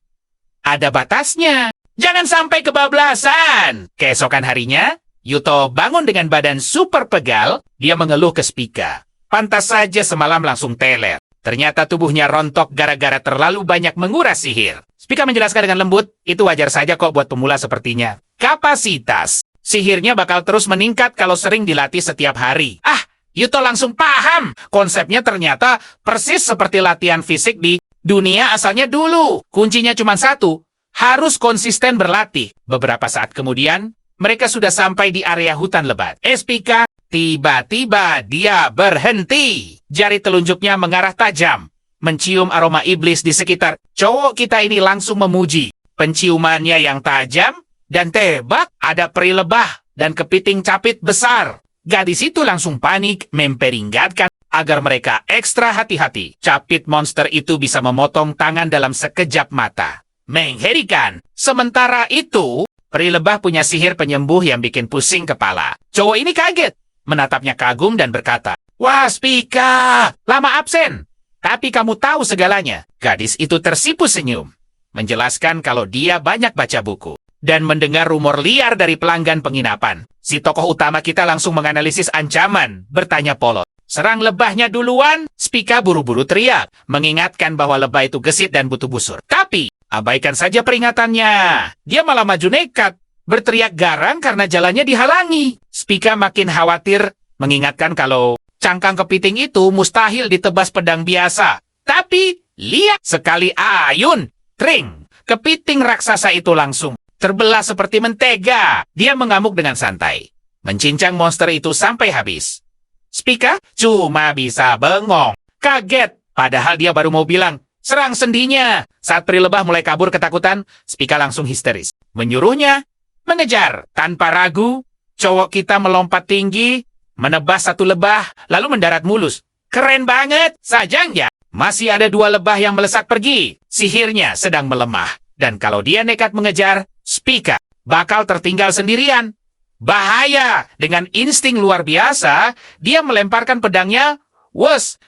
ada batasnya. Jangan sampai kebablasan. Keesokan harinya, Yuto bangun dengan badan super pegal, dia mengeluh ke Spica. Pantas saja semalam langsung teler. Ternyata tubuhnya rontok gara-gara terlalu banyak menguras sihir. Spica menjelaskan dengan lembut, itu wajar saja kok buat pemula sepertinya. Kapasitas sihirnya bakal terus meningkat kalau sering dilatih setiap hari. Yuto langsung paham. Konsepnya ternyata persis seperti latihan fisik di dunia asalnya dulu. Kuncinya cuma satu, harus konsisten berlatih. Beberapa saat kemudian, mereka sudah sampai di area hutan lebat. Spica, tiba-tiba dia berhenti. Jari telunjuknya mengarah tajam, mencium aroma iblis di sekitar. Cowok kita ini langsung memuji. Penciumannya yang tajam, dan tebak ada peri lebah dan kepiting capit besar. Gadis itu langsung panik, memperingatkan agar mereka ekstra hati-hati. Capit monster itu bisa memotong tangan dalam sekejap mata. Mengerikan. Sementara itu, peri lebah punya sihir penyembuh yang bikin pusing kepala. Cowok ini kaget, menatapnya kagum dan berkata, "Wah, Spika, lama absen. Tapi kamu tahu segalanya." Gadis itu tersipu senyum, menjelaskan kalau dia banyak baca buku dan mendengar rumor liar dari pelanggan penginapan. Si tokoh utama kita langsung menganalisis ancaman, bertanya polos. "Serang lebahnya duluan." Spika buru-buru teriak, mengingatkan bahwa lebah itu gesit dan butuh busur. Tapi, abaikan saja peringatannya. Dia malah maju nekat, berteriak garang karena jalannya dihalangi. Spika makin khawatir, mengingatkan kalau cangkang kepiting itu mustahil ditebas pedang biasa. Tapi, lihat sekali ayun, tring, kepiting raksasa itu langsung terbelah seperti mentega. Dia mengamuk dengan santai, mencincang monster itu sampai habis. Spika cuma bisa bengong, kaget, padahal dia baru mau bilang, "Serang sendinya." Saat peri lebah mulai kabur ketakutan, Spika langsung histeris. Menyuruhnya mengejar. Tanpa ragu, cowok kita melompat tinggi, menebas satu lebah, lalu mendarat mulus. Keren banget, sajangnya. Masih ada 2 lebah yang melesat pergi. Sihirnya sedang melemah. Dan kalau dia nekat mengejar, Spika bakal tertinggal sendirian. Bahaya! Dengan insting luar biasa, dia melemparkan pedangnya,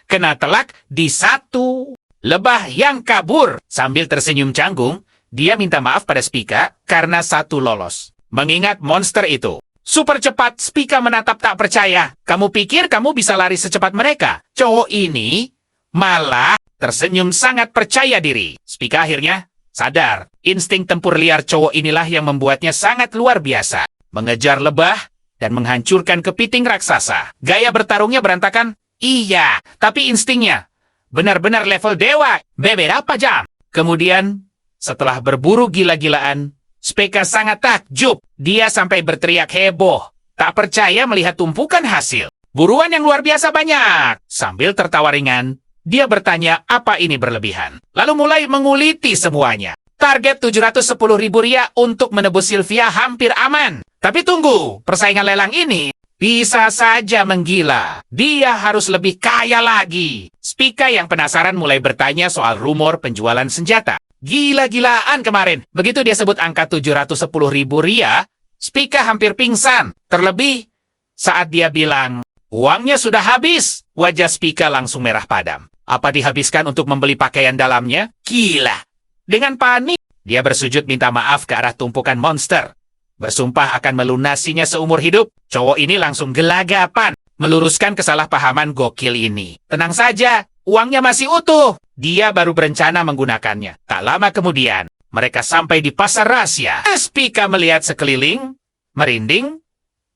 kena telak di satu lebah yang kabur. Sambil tersenyum canggung, dia minta maaf pada Spika karena satu lolos. Mengingat monster itu. Super cepat, Spika menatap tak percaya. "Kamu pikir kamu bisa lari secepat mereka?" Cowok ini malah tersenyum sangat percaya diri. Spika akhirnya sadar, insting tempur liar cowok inilah yang membuatnya sangat luar biasa. Mengejar lebah dan menghancurkan kepiting raksasa. Gaya bertarungnya berantakan, iya, tapi instingnya benar-benar level dewa. Beberapa jam kemudian, setelah berburu gila-gilaan, Spika sangat takjub. Dia sampai berteriak heboh, tak percaya melihat tumpukan hasil. Buruan yang luar biasa banyak. Sambil tertawa ringan, dia bertanya apa ini berlebihan. Lalu mulai menguliti semuanya. Target 710.000 rupiah untuk menebus Sylvia hampir aman. Tapi tunggu, persaingan lelang ini bisa saja menggila. Dia harus lebih kaya lagi. Spika yang penasaran mulai bertanya soal rumor penjualan senjata. Gila-gilaan kemarin. Begitu dia sebut angka 710.000 rupiah, Spika hampir pingsan. Terlebih saat dia bilang, uangnya sudah habis. Wajah Spika langsung merah padam. Apa dihabiskan untuk membeli pakaian dalamnya? Gila. Dengan panik, dia bersujud minta maaf ke arah tumpukan monster. Bersumpah akan melunasinya seumur hidup. Cowok ini langsung gelagapan, meluruskan kesalahpahaman gokil ini. Tenang saja, uangnya masih utuh. Dia baru berencana menggunakannya. Tak lama kemudian, mereka sampai di pasar rahasia. Spika melihat sekeliling, merinding.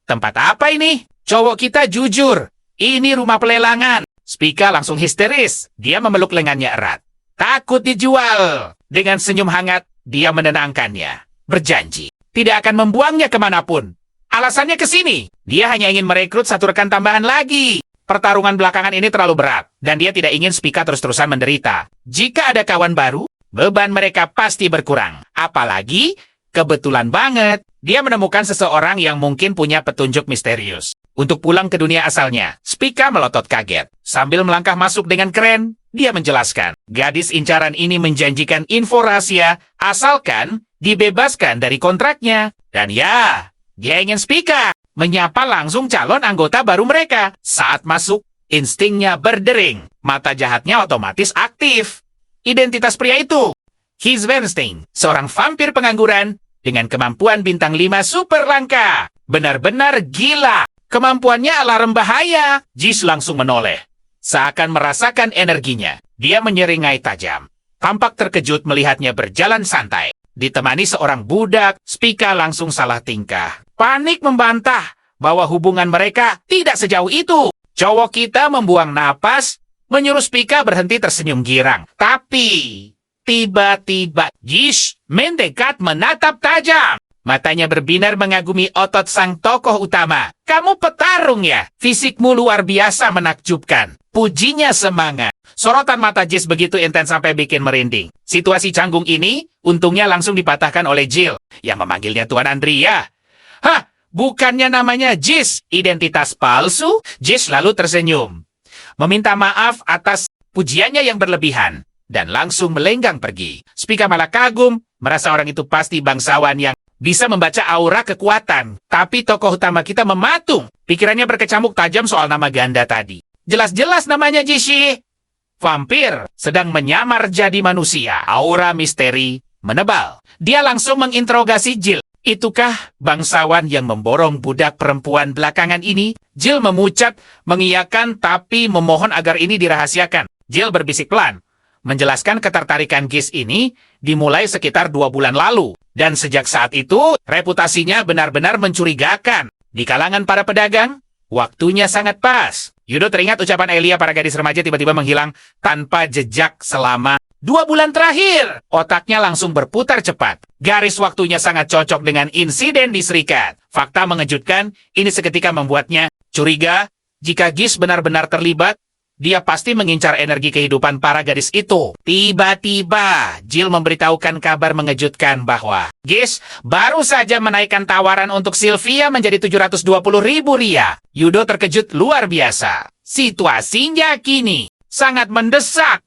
Tempat apa ini? Cowok kita jujur, ini rumah pelelangan. Spika langsung histeris. Dia memeluk lengannya erat. Takut dijual. Dengan senyum hangat, dia menenangkannya. Berjanji, tidak akan membuangnya kemanapun. Alasannya ke sini. Dia hanya ingin merekrut satu rekan tambahan lagi. Pertarungan belakangan ini terlalu berat, dan dia tidak ingin Spika terus-terusan menderita. Jika ada kawan baru, beban mereka pasti berkurang. Apalagi, kebetulan banget, dia menemukan seseorang yang mungkin punya petunjuk misterius. Untuk pulang ke dunia asalnya, Spika melotot kaget. Sambil melangkah masuk dengan keren, dia menjelaskan, gadis incaran ini menjanjikan info rahasia asalkan dibebaskan dari kontraknya. Dan ya, dia ingin Spika menyapa langsung calon anggota baru mereka. Saat masuk, instingnya berdering. Mata jahatnya otomatis aktif. Identitas pria itu, Keith Bernstein, seorang vampir pengangguran dengan kemampuan bintang 5 super langka. Benar-benar gila. Kemampuannya alarm bahaya. Jis langsung menoleh. Seakan merasakan energinya. Dia menyeringai tajam. Tampak terkejut melihatnya berjalan santai. Ditemani seorang budak, Spika langsung salah tingkah. Panik membantah bahwa hubungan mereka tidak sejauh itu. Cowok kita membuang napas, menyuruh Spika berhenti tersenyum girang. Tapi, tiba-tiba Jis mendekat menatap tajam. Matanya berbinar mengagumi otot sang tokoh utama. Kamu petarung ya? Fisikmu luar biasa menakjubkan. Pujinya semangat. Sorotan mata Jis begitu intens sampai bikin merinding. Situasi canggung ini, untungnya langsung dipatahkan oleh Jill, yang memanggilnya Tuan Andrea. Hah, bukannya namanya Jis, identitas palsu? Jis lalu tersenyum, meminta maaf atas pujiannya yang berlebihan, dan langsung melenggang pergi. Spika malah kagum merasa orang itu pasti bangsawan yang bisa membaca aura kekuatan. Tapi tokoh utama kita mematung. Pikirannya berkecamuk tajam soal nama ganda tadi. Jelas-jelas namanya Jishi. Vampir sedang menyamar jadi manusia. Aura misteri menebal. Dia langsung menginterogasi Jill. Itukah bangsawan yang memborong budak perempuan belakangan ini? Jill memucat, mengiyakan, tapi memohon agar ini dirahasiakan. Jill berbisik pelan, menjelaskan ketertarikan Gish ini dimulai sekitar 2 bulan lalu. Dan sejak saat itu, reputasinya benar-benar mencurigakan. Di kalangan para pedagang, waktunya sangat pas. Yudo teringat ucapan Elia para gadis remaja tiba-tiba menghilang tanpa jejak selama 2 bulan terakhir. Otaknya langsung berputar cepat. Garis waktunya sangat cocok dengan insiden di Serikat. Fakta mengejutkan, ini seketika membuatnya curiga. Jika Gish benar-benar terlibat, dia pasti mengincar energi kehidupan para gadis itu. Tiba-tiba, Jill memberitahukan kabar mengejutkan bahwa Gish baru saja menaikkan tawaran untuk Sylvia menjadi 720.000 ria. Yudo terkejut luar biasa. Situasinya kini sangat mendesak.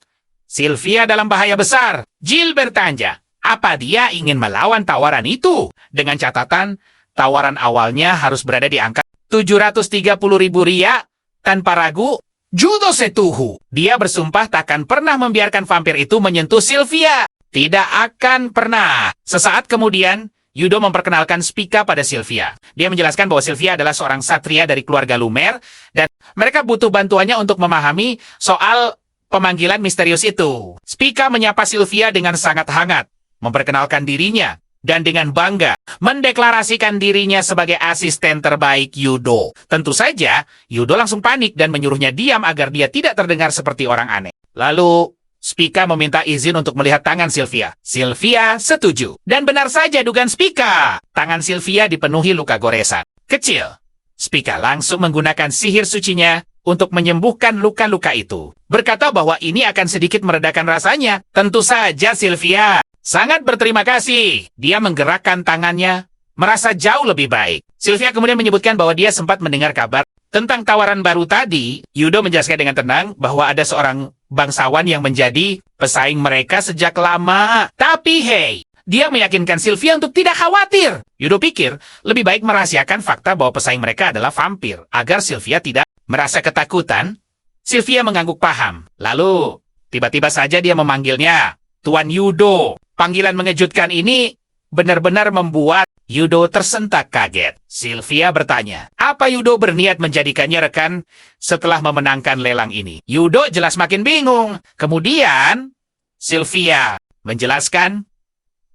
Sylvia dalam bahaya besar. Jill bertanya, apa dia ingin melawan tawaran itu? Dengan catatan, tawaran awalnya harus berada di angka 730.000 ria. Tanpa ragu, Judo setuhu. Dia bersumpah takkan pernah membiarkan vampir itu menyentuh Sylvia. Tidak akan pernah. Sesaat kemudian, Yudo memperkenalkan Spica pada Sylvia. Dia menjelaskan bahwa Sylvia adalah seorang satria dari keluarga Lumer, dan mereka butuh bantuannya untuk memahami soal pemanggilan misterius itu. Spica menyapa Sylvia dengan sangat hangat, memperkenalkan dirinya, dan dengan bangga mendeklarasikan dirinya sebagai asisten terbaik Yudo. Tentu saja, Yudo langsung panik dan menyuruhnya diam agar dia tidak terdengar seperti orang aneh. Lalu, Spica meminta izin untuk melihat tangan Sylvia. Sylvia setuju. Dan benar saja dugaan Spica. Tangan Sylvia dipenuhi luka goresan kecil. Spica langsung menggunakan sihir sucinya untuk menyembuhkan luka-luka itu. Berkata bahwa ini akan sedikit meredakan rasanya. Tentu saja Sylvia sangat berterima kasih. Dia menggerakkan tangannya, merasa jauh lebih baik. Sylvia kemudian menyebutkan bahwa dia sempat mendengar kabar tentang tawaran baru tadi. Yudo menjelaskan dengan tenang bahwa ada seorang bangsawan yang menjadi pesaing mereka sejak lama. Tapi hey, dia meyakinkan Sylvia untuk tidak khawatir. Yudo pikir lebih baik merahasiakan fakta bahwa pesaing mereka adalah vampir, agar Sylvia tidak merasa ketakutan. Sylvia mengangguk paham. Lalu, tiba-tiba saja dia memanggilnya Tuan Yudo. Panggilan mengejutkan ini benar-benar membuat Yudo tersentak kaget. Sylvia bertanya, apa Yudo berniat menjadikannya rekan setelah memenangkan lelang ini? Yudo jelas makin bingung. Kemudian, Sylvia menjelaskan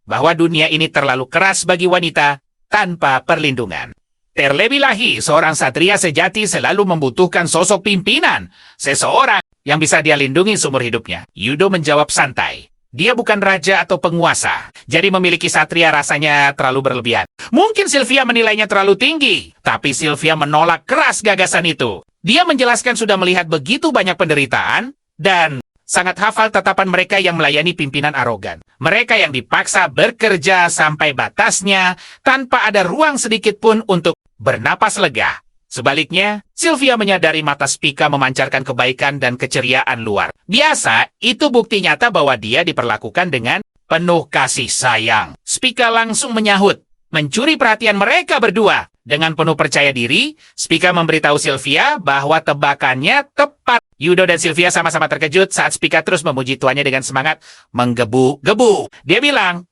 bahwa dunia ini terlalu keras bagi wanita tanpa perlindungan. Terlebih lagi, seorang satria sejati selalu membutuhkan sosok pimpinan, seseorang yang bisa dia lindungi seumur hidupnya. Yudo menjawab santai. Dia bukan raja atau penguasa, jadi memiliki satria rasanya terlalu berlebihan. Mungkin Sylvia menilainya terlalu tinggi, tapi Sylvia menolak keras gagasan itu. Dia menjelaskan sudah melihat begitu banyak penderitaan, dan sangat hafal tatapan mereka yang melayani pimpinan arogan. Mereka yang dipaksa bekerja sampai batasnya, tanpa ada ruang sedikit pun untuk bernapas lega. Sebaliknya, Sylvia menyadari mata Spica memancarkan kebaikan dan keceriaan luar biasa. Itu bukti nyata bahwa dia diperlakukan dengan penuh kasih sayang. Spica langsung menyahut, mencuri perhatian mereka berdua. Dengan penuh percaya diri, Spica memberitahu Sylvia bahwa tebakannya tepat. Yudo dan Sylvia sama-sama terkejut saat Spica terus memuji tuannya dengan semangat menggebu-gebu. Dia bilang,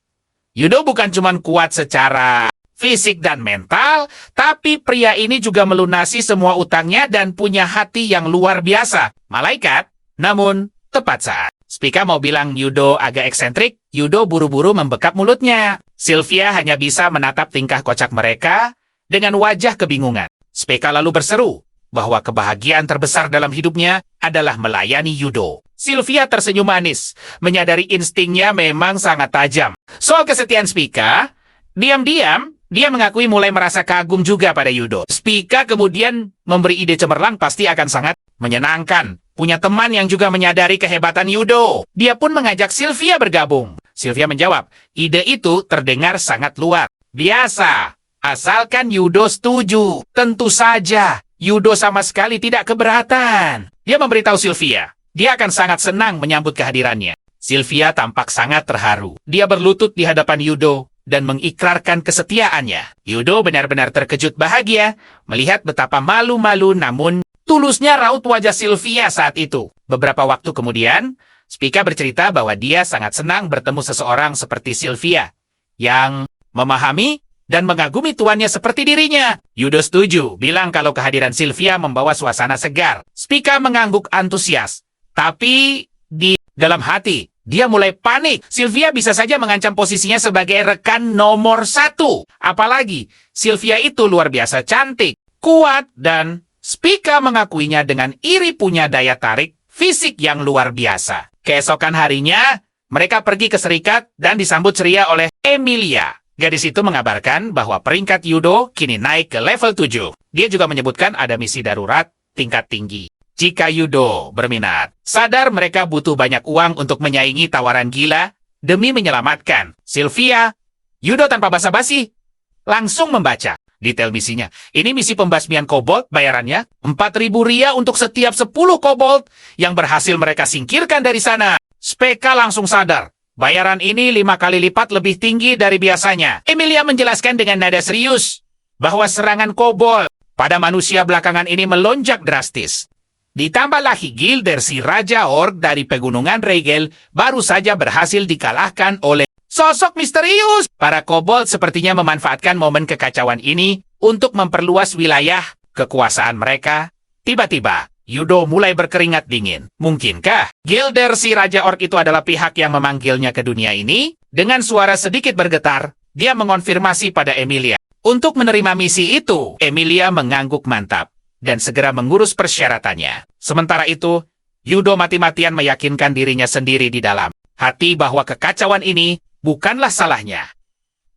Yudo bukan cuma kuat secara fisik dan mental, tapi pria ini juga melunasi semua utangnya dan punya hati yang luar biasa. Malaikat, namun tepat saat Spica mau bilang Yudo agak eksentrik, Yudo buru-buru membekap mulutnya. Sylvia hanya bisa menatap tingkah kocak mereka dengan wajah kebingungan. Spica lalu berseru bahwa kebahagiaan terbesar dalam hidupnya adalah melayani Yudo. Sylvia tersenyum manis, menyadari instingnya memang sangat tajam. Soal kesetiaan Spica, diam-diam dia mengakui mulai merasa kagum juga pada Yudo. Spica kemudian memberi ide cemerlang pasti akan sangat menyenangkan. Punya teman yang juga menyadari kehebatan Yudo. Dia pun mengajak Sylvia bergabung. Sylvia menjawab, ide itu terdengar sangat luar biasa. Asalkan Yudo setuju. Tentu saja, Yudo sama sekali tidak keberatan. Dia memberitahu Sylvia, dia akan sangat senang menyambut kehadirannya. Sylvia tampak sangat terharu. Dia berlutut di hadapan Yudo dan mengikrarkan kesetiaannya. Yudo benar-benar terkejut bahagia melihat betapa malu-malu namun tulusnya raut wajah Sylvia saat itu. Beberapa waktu kemudian, Spica bercerita bahwa dia sangat senang bertemu seseorang seperti Sylvia yang memahami dan mengagumi tuannya seperti dirinya. Yudo setuju, bilang kalau kehadiran Sylvia membawa suasana segar. Spica mengangguk antusias. Tapi di dalam hati, dia mulai panik. Sylvia bisa saja mengancam posisinya sebagai rekan nomor 1. Apalagi, Sylvia itu luar biasa cantik, kuat, dan Spica mengakuinya dengan iri punya daya tarik fisik yang luar biasa. Keesokan harinya, mereka pergi ke Serikat dan disambut ceria oleh Emilia. Gadis itu mengabarkan bahwa peringkat Yudo kini naik ke level 7. Dia juga menyebutkan ada misi darurat tingkat tinggi. Jika Yudo berminat, sadar mereka butuh banyak uang untuk menyaingi tawaran gila demi menyelamatkan Sylvia. Yudo tanpa basa-basi langsung membaca detail misinya. Ini misi pembasmian kobold, bayarannya 4.000 ria untuk setiap 10 kobold yang berhasil mereka singkirkan dari sana. Spica langsung sadar. Bayaran ini 5 kali lipat lebih tinggi dari biasanya. Emilia menjelaskan dengan nada serius bahwa serangan kobold pada manusia belakangan ini melonjak drastis. Ditambah lagi Gilder si Raja Orc dari Pegunungan Regel baru saja berhasil dikalahkan oleh sosok misterius. Para kobold sepertinya memanfaatkan momen kekacauan ini untuk memperluas wilayah kekuasaan mereka. Tiba-tiba, Yudo mulai berkeringat dingin. Mungkinkah Gilder si Raja Orc itu adalah pihak yang memanggilnya ke dunia ini? Dengan suara sedikit bergetar, dia mengonfirmasi pada Emilia. Untuk menerima misi itu, Emilia mengangguk mantap dan segera mengurus persyaratannya. Sementara itu, Yudo mati-matian meyakinkan dirinya sendiri di dalam hati bahwa kekacauan ini bukanlah salahnya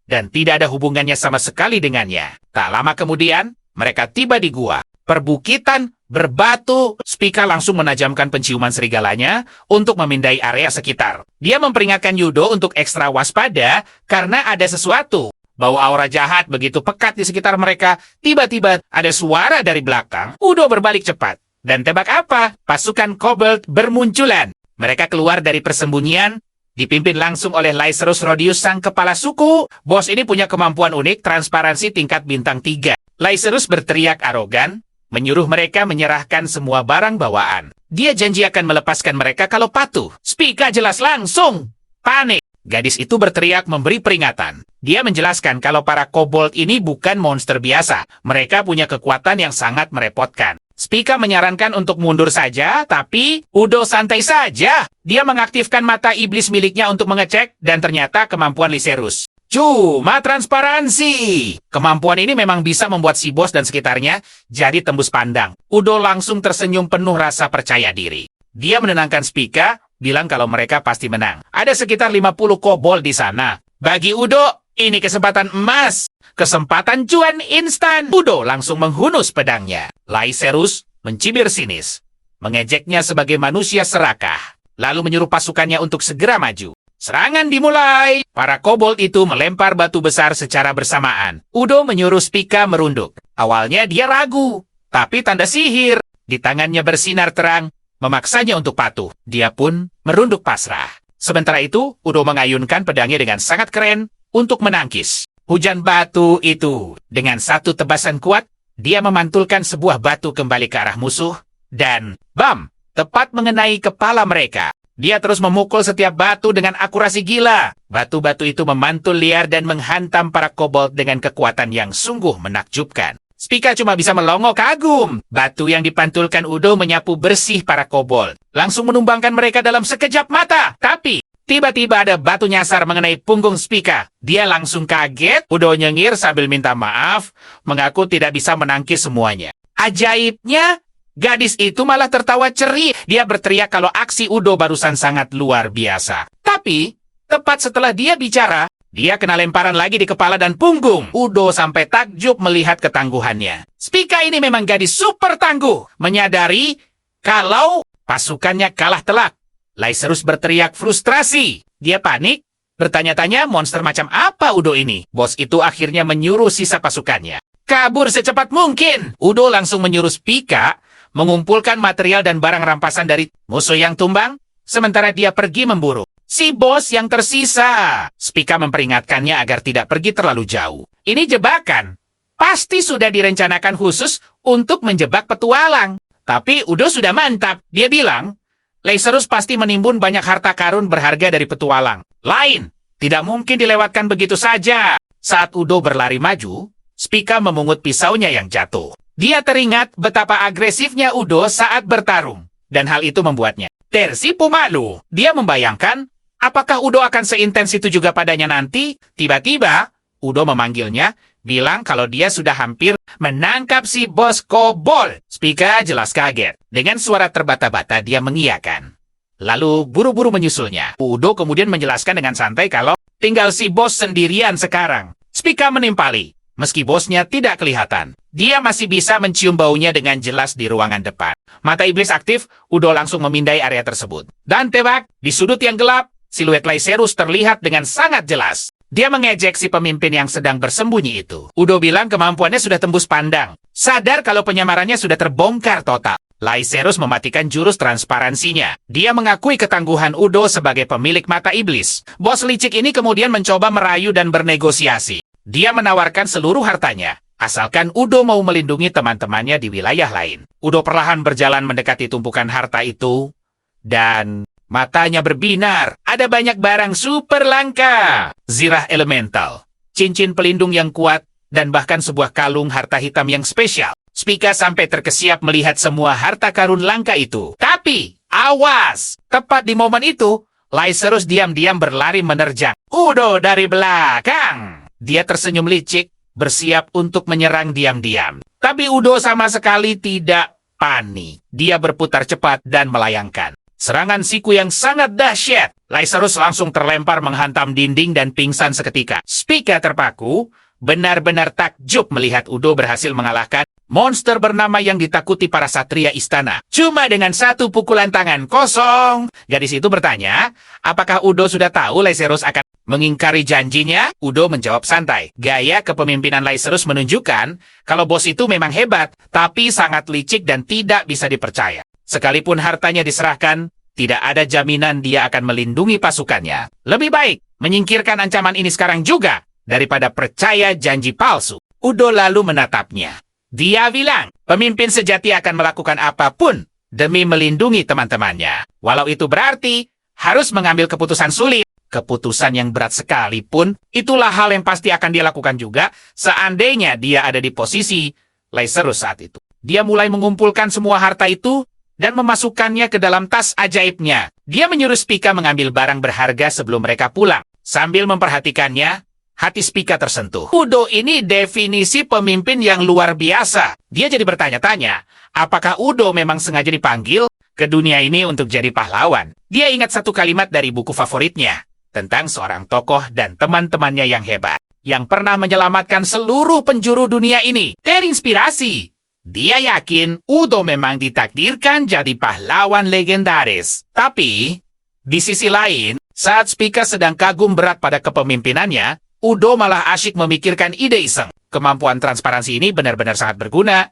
dan tidak ada hubungannya sama sekali dengannya. Tak lama kemudian, mereka tiba di gua perbukitan berbatu. Spica langsung menajamkan penciuman serigalanya untuk memindai area sekitar. Dia memperingatkan Yudo untuk ekstra waspada karena ada sesuatu. Bau aura jahat begitu pekat di sekitar mereka. Tiba-tiba ada suara dari belakang. Yudo berbalik cepat. Dan tebak apa? Pasukan kobold bermunculan. Mereka keluar dari persembunyian, dipimpin langsung oleh Lycerus Rhodius sang kepala suku. Bos ini punya kemampuan unik, transparansi tingkat bintang 3. Lycerus berteriak arogan, menyuruh mereka menyerahkan semua barang bawaan. Dia janji akan melepaskan mereka kalau patuh. Spica jelas langsung panik. Gadis itu berteriak memberi peringatan. Dia menjelaskan kalau para kobold ini bukan monster biasa. Mereka punya kekuatan yang sangat merepotkan. Spica menyarankan untuk mundur saja, tapi Udo santai saja. Dia mengaktifkan mata iblis miliknya untuk mengecek, dan ternyata kemampuan Lycerus cuma transparansi. Kemampuan ini memang bisa membuat si bos dan sekitarnya jadi tembus pandang. Udo langsung tersenyum penuh rasa percaya diri. Dia menenangkan Spica, bilang kalau mereka pasti menang. Ada sekitar 50 kobold di sana. Bagi Udo, ini kesempatan emas. Kesempatan cuan instan. Udo langsung menghunus pedangnya. Lycerus mencibir sinis, mengejeknya sebagai manusia serakah, lalu menyuruh pasukannya untuk segera maju. Serangan dimulai. Para kobold itu melempar batu besar secara bersamaan. Udo menyuruh Spica merunduk. Awalnya dia ragu, tapi tanda sihir di tangannya bersinar terang, memaksanya untuk patuh. Dia pun merunduk pasrah. Sementara itu, Udo mengayunkan pedangnya dengan sangat keren untuk menangkis hujan batu itu. Dengan satu tebasan kuat, dia memantulkan sebuah batu kembali ke arah musuh, dan bam, tepat mengenai kepala mereka. Dia terus memukul setiap batu dengan akurasi gila. Batu-batu itu memantul liar dan menghantam para kobold dengan kekuatan yang sungguh menakjubkan. Spica cuma bisa melongo kagum. Batu yang dipantulkan Udo menyapu bersih para kobold, langsung menumbangkan mereka dalam sekejap mata. Tapi tiba-tiba ada batu nyasar mengenai punggung Spica. Dia langsung kaget. Udo nyengir sambil minta maaf, mengaku tidak bisa menangkis semuanya. Ajaibnya, gadis itu malah tertawa ceria. Dia berteriak kalau aksi Udo barusan sangat luar biasa. Tapi, tepat setelah dia bicara, dia kena lemparan lagi di kepala dan punggung. Udo sampai takjub melihat ketangguhannya. Spica ini memang gadis super tangguh. Menyadari kalau pasukannya kalah telak. Lycerus berteriak frustrasi. Dia panik, bertanya-tanya monster macam apa Udo ini. Bos itu akhirnya menyuruh sisa pasukannya kabur secepat mungkin. Udo langsung menyuruh Spica mengumpulkan material dan barang rampasan dari musuh yang tumbang, sementara dia pergi memburu. Si bos yang tersisa. Spica memperingatkannya agar tidak pergi terlalu jauh. Ini jebakan. Pasti sudah direncanakan khusus untuk menjebak petualang. Tapi Udo sudah mantap. Dia bilang, Lazarus pasti menimbun banyak harta karun berharga dari petualang. Lain, tidak mungkin dilewatkan begitu saja. Saat Udo berlari maju, Spica memungut pisaunya yang jatuh. Dia teringat betapa agresifnya Udo saat bertarung. Dan hal itu membuatnya tersipu malu. Dia membayangkan, apakah Udo akan seintens itu juga padanya nanti? Tiba-tiba, Udo memanggilnya, bilang kalau dia sudah hampir menangkap si bos kobold. Spica jelas kaget. Dengan suara terbata-bata dia mengiyakan. Lalu buru-buru menyusulnya. Udo kemudian menjelaskan dengan santai kalau tinggal si bos sendirian sekarang. Spica menimpali. Meski bosnya tidak kelihatan, dia masih bisa mencium baunya dengan jelas di ruangan depan. Mata iblis aktif, Udo langsung memindai area tersebut. Dan tebak, di sudut yang gelap, siluet Lazarus terlihat dengan sangat jelas. Dia mengejek si pemimpin yang sedang bersembunyi itu. Udo bilang kemampuannya sudah tembus pandang. Sadar kalau penyamarannya sudah terbongkar total. Lazarus mematikan jurus transparansinya. Dia mengakui ketangguhan Udo sebagai pemilik mata iblis. Bos licik ini kemudian mencoba merayu dan bernegosiasi. Dia menawarkan seluruh hartanya, asalkan Udo mau melindungi teman-temannya di wilayah lain. Udo perlahan berjalan mendekati tumpukan harta itu, dan matanya berbinar. Ada banyak barang super langka. Zirah elemental, cincin pelindung yang kuat, dan bahkan sebuah kalung harta hitam yang spesial. Spica sampai terkesiap melihat semua harta karun langka itu. Tapi, awas! Tepat di momen itu, Lazarus diam-diam berlari menerjang Udo dari belakang. Dia tersenyum licik, bersiap untuk menyerang diam-diam. Tapi Udo sama sekali tidak panik. Dia berputar cepat dan melayangkan serangan siku yang sangat dahsyat. Lazarus langsung terlempar menghantam dinding dan pingsan seketika. Spica terpaku, benar-benar takjub melihat Udo berhasil mengalahkan monster bernama yang ditakuti para satria istana. Cuma dengan satu pukulan tangan kosong. Gadis itu bertanya, apakah Udo sudah tahu Lazarus akan mengingkari janjinya? Udo menjawab santai. Gaya kepemimpinan Lazarus menunjukkan kalau bos itu memang hebat, tapi sangat licik dan tidak bisa dipercaya. Sekalipun hartanya diserahkan, tidak ada jaminan dia akan melindungi pasukannya. Lebih baik menyingkirkan ancaman ini sekarang juga, daripada percaya janji palsu. Udo lalu menatapnya. Dia bilang, pemimpin sejati akan melakukan apapun demi melindungi teman-temannya. Walau itu berarti harus mengambil keputusan sulit. Keputusan yang berat sekalipun, itulah hal yang pasti akan dia lakukan juga seandainya dia ada di posisi Lazarus saat itu. Dia mulai mengumpulkan semua harta itu dan memasukkannya ke dalam tas ajaibnya. Dia menyuruh Spica mengambil barang berharga sebelum mereka pulang. Sambil memperhatikannya, hati Spica tersentuh. Udo ini definisi pemimpin yang luar biasa. Dia jadi bertanya-tanya, apakah Udo memang sengaja dipanggil ke dunia ini untuk jadi pahlawan? Dia ingat satu kalimat dari buku favoritnya tentang seorang tokoh dan teman-temannya yang hebat, yang pernah menyelamatkan seluruh penjuru dunia ini. Terinspirasi. Dia yakin Udo memang ditakdirkan jadi pahlawan legendaris. Tapi, di sisi lain, saat Spica sedang kagum berat pada kepemimpinannya, Udo malah asyik memikirkan ide iseng. Kemampuan transparansi ini benar-benar sangat berguna,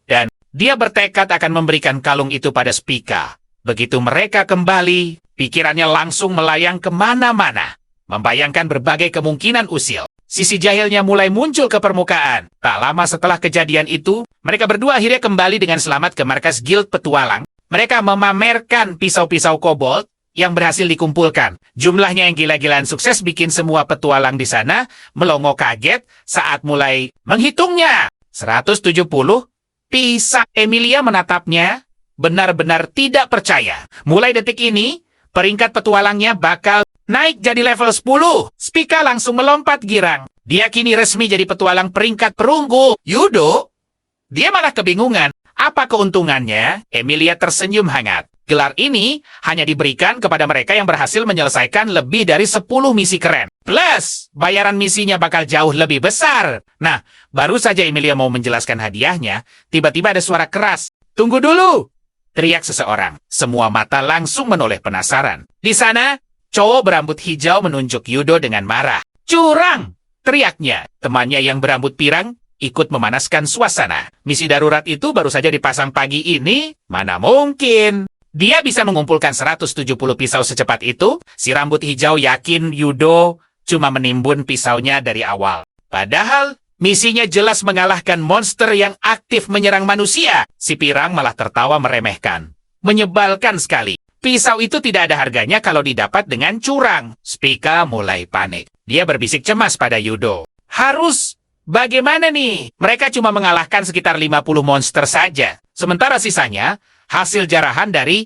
dan dia bertekad akan memberikan kalung itu pada Spica. Begitu mereka kembali, pikirannya langsung melayang kemana-mana, membayangkan berbagai kemungkinan usil. Sisi jahilnya mulai muncul ke permukaan. Tak lama setelah kejadian itu, mereka berdua akhirnya kembali dengan selamat ke markas Guild Petualang. Mereka memamerkan pisau-pisau kobold yang berhasil dikumpulkan. Jumlahnya yang gila-gilaan sukses bikin semua petualang di sana melongo kaget saat mulai menghitungnya. 170 pisau. Emilia menatapnya, benar-benar tidak percaya. Mulai detik ini, peringkat petualangnya bakal naik jadi level 10. Spica langsung melompat girang. Dia kini resmi jadi petualang peringkat perunggu. Yudo, dia malah kebingungan. Apa keuntungannya? Emilia tersenyum hangat. Gelar ini hanya diberikan kepada mereka yang berhasil menyelesaikan lebih dari 10 misi keren. Plus, bayaran misinya bakal jauh lebih besar. Nah, baru saja Emilia mau menjelaskan hadiahnya, tiba-tiba ada suara keras. Tunggu dulu! Teriak seseorang. Semua mata langsung menoleh penasaran. Di sana, cowok berambut hijau menunjuk Yudo dengan marah. Curang! Teriaknya. Temannya yang berambut pirang ikut memanaskan suasana. Misi darurat itu baru saja dipasang pagi ini. Mana mungkin? Dia bisa mengumpulkan 170 pisau secepat itu. Si rambut hijau yakin Yudo cuma menimbun pisaunya dari awal. Padahal misinya jelas mengalahkan monster yang aktif menyerang manusia. Si pirang malah tertawa meremehkan. Menyebalkan sekali. Pisau itu tidak ada harganya kalau didapat dengan curang. Spica mulai panik. Dia berbisik cemas pada Yudo. Bagaimana nih? Mereka cuma mengalahkan sekitar 50 monster saja. Sementara sisanya hasil jarahan dari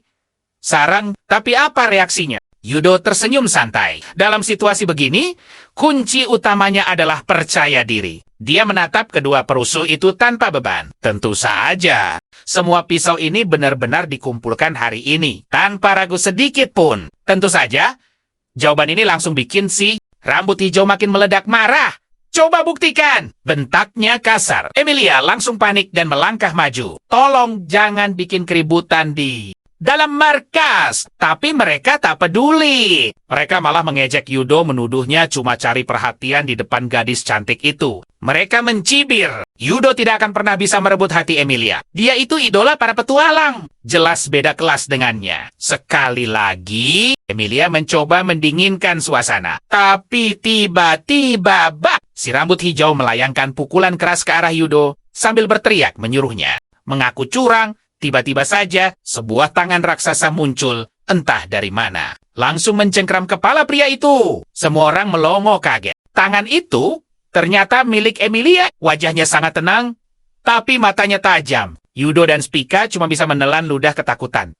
sarang. Tapi apa reaksinya? Yudo tersenyum santai. Dalam situasi begini, kunci utamanya adalah percaya diri. Dia menatap kedua perusuh itu tanpa beban. Tentu saja, semua pisau ini benar-benar dikumpulkan hari ini, tanpa ragu sedikit pun. Tentu saja, jawaban ini langsung bikin si rambut hijau makin meledak marah. Coba buktikan! Bentaknya kasar. Emilia langsung panik dan melangkah maju. Tolong jangan bikin keributan di dalam markas. Tapi mereka tak peduli. Mereka malah mengejek Yudo, menuduhnya cuma cari perhatian di depan gadis cantik itu. Mereka mencibir. Yudo tidak akan pernah bisa merebut hati Emilia. Dia itu idola para petualang. Jelas beda kelas dengannya. Sekali lagi, Emilia mencoba mendinginkan suasana. Tapi tiba-tiba, si rambut hijau melayangkan pukulan keras ke arah Yudo sambil berteriak menyuruhnya. Mengaku curang, tiba-tiba saja sebuah tangan raksasa muncul, entah dari mana. Langsung mencengkram kepala pria itu. Semua orang melongo kaget. Tangan itu ternyata milik Emilia. Wajahnya sangat tenang, tapi matanya tajam. Yudo dan Spica cuma bisa menelan ludah ketakutan.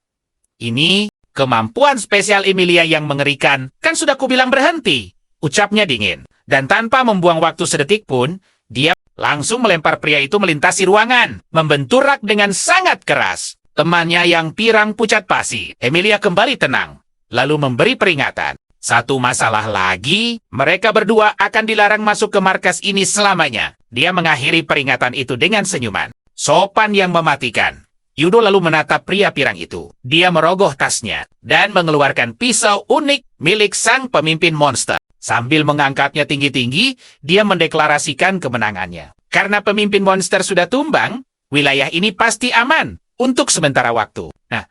Ini kemampuan spesial Emilia yang mengerikan. Kan sudah kubilang berhenti. Ucapnya dingin. Dan tanpa membuang waktu sedetik pun, dia langsung melempar pria itu melintasi ruangan, membenturak dengan sangat keras. Temannya yang pirang pucat pasi. Emilia kembali tenang, lalu memberi peringatan. Satu masalah lagi, mereka berdua akan dilarang masuk ke markas ini selamanya. Dia mengakhiri peringatan itu dengan senyuman. Sopan yang mematikan. Yudo lalu menatap pria pirang itu. Dia merogoh tasnya dan mengeluarkan pisau unik milik sang pemimpin monster. Sambil mengangkatnya tinggi-tinggi, dia mendeklarasikan kemenangannya. Karena pemimpin monster sudah tumbang, wilayah ini pasti aman untuk sementara waktu. Nah,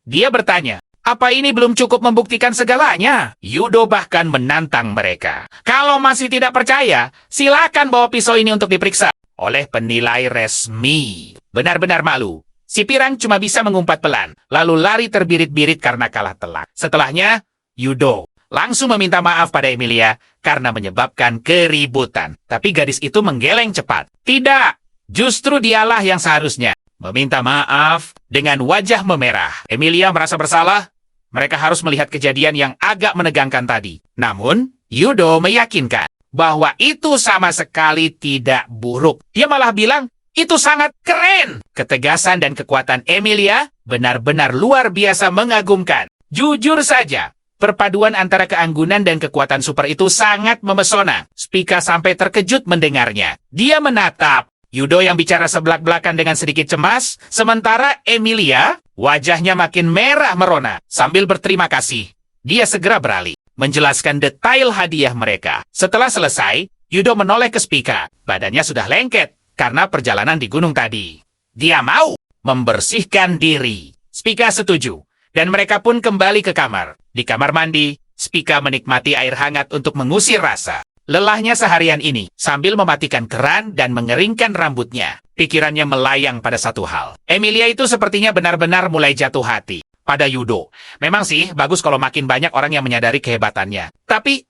dia bertanya, apa ini belum cukup membuktikan segalanya? Yudo bahkan menantang mereka. Kalau masih tidak percaya, silakan bawa pisau ini untuk diperiksa oleh penilai resmi. Benar-benar malu. Si pirang cuma bisa mengumpat pelan, lalu lari terbirit-birit karena kalah telak. Setelahnya, Yudo langsung meminta maaf pada Emilia karena menyebabkan keributan. Tapi gadis itu menggeleng cepat. Tidak, justru dialah yang seharusnya meminta maaf dengan wajah memerah. Emilia merasa bersalah. Mereka harus melihat kejadian yang agak menegangkan tadi. Namun, Yudo meyakinkan bahwa itu sama sekali tidak buruk. Dia malah bilang, itu sangat keren. Ketegasan dan kekuatan Emilia benar-benar luar biasa mengagumkan. Jujur saja, perpaduan antara keanggunan dan kekuatan super itu sangat memesona. Spica sampai terkejut mendengarnya. Dia menatap Yudo yang bicara sebelak-belakan dengan sedikit cemas, sementara Emilia wajahnya makin merah merona. Sambil berterima kasih, dia segera beralih, menjelaskan detail hadiah mereka. Setelah selesai, Yudo menoleh ke Spica. Badannya sudah lengket karena perjalanan di gunung tadi. Dia mau membersihkan diri. Spica setuju, dan mereka pun kembali ke kamar. Di kamar mandi, Spica menikmati air hangat untuk mengusir rasa lelahnya seharian ini, sambil mematikan keran dan mengeringkan rambutnya. Pikirannya melayang pada satu hal. Emilia itu sepertinya benar-benar mulai jatuh hati pada Yudo. Memang sih, bagus kalau makin banyak orang yang menyadari kehebatannya. Tapi,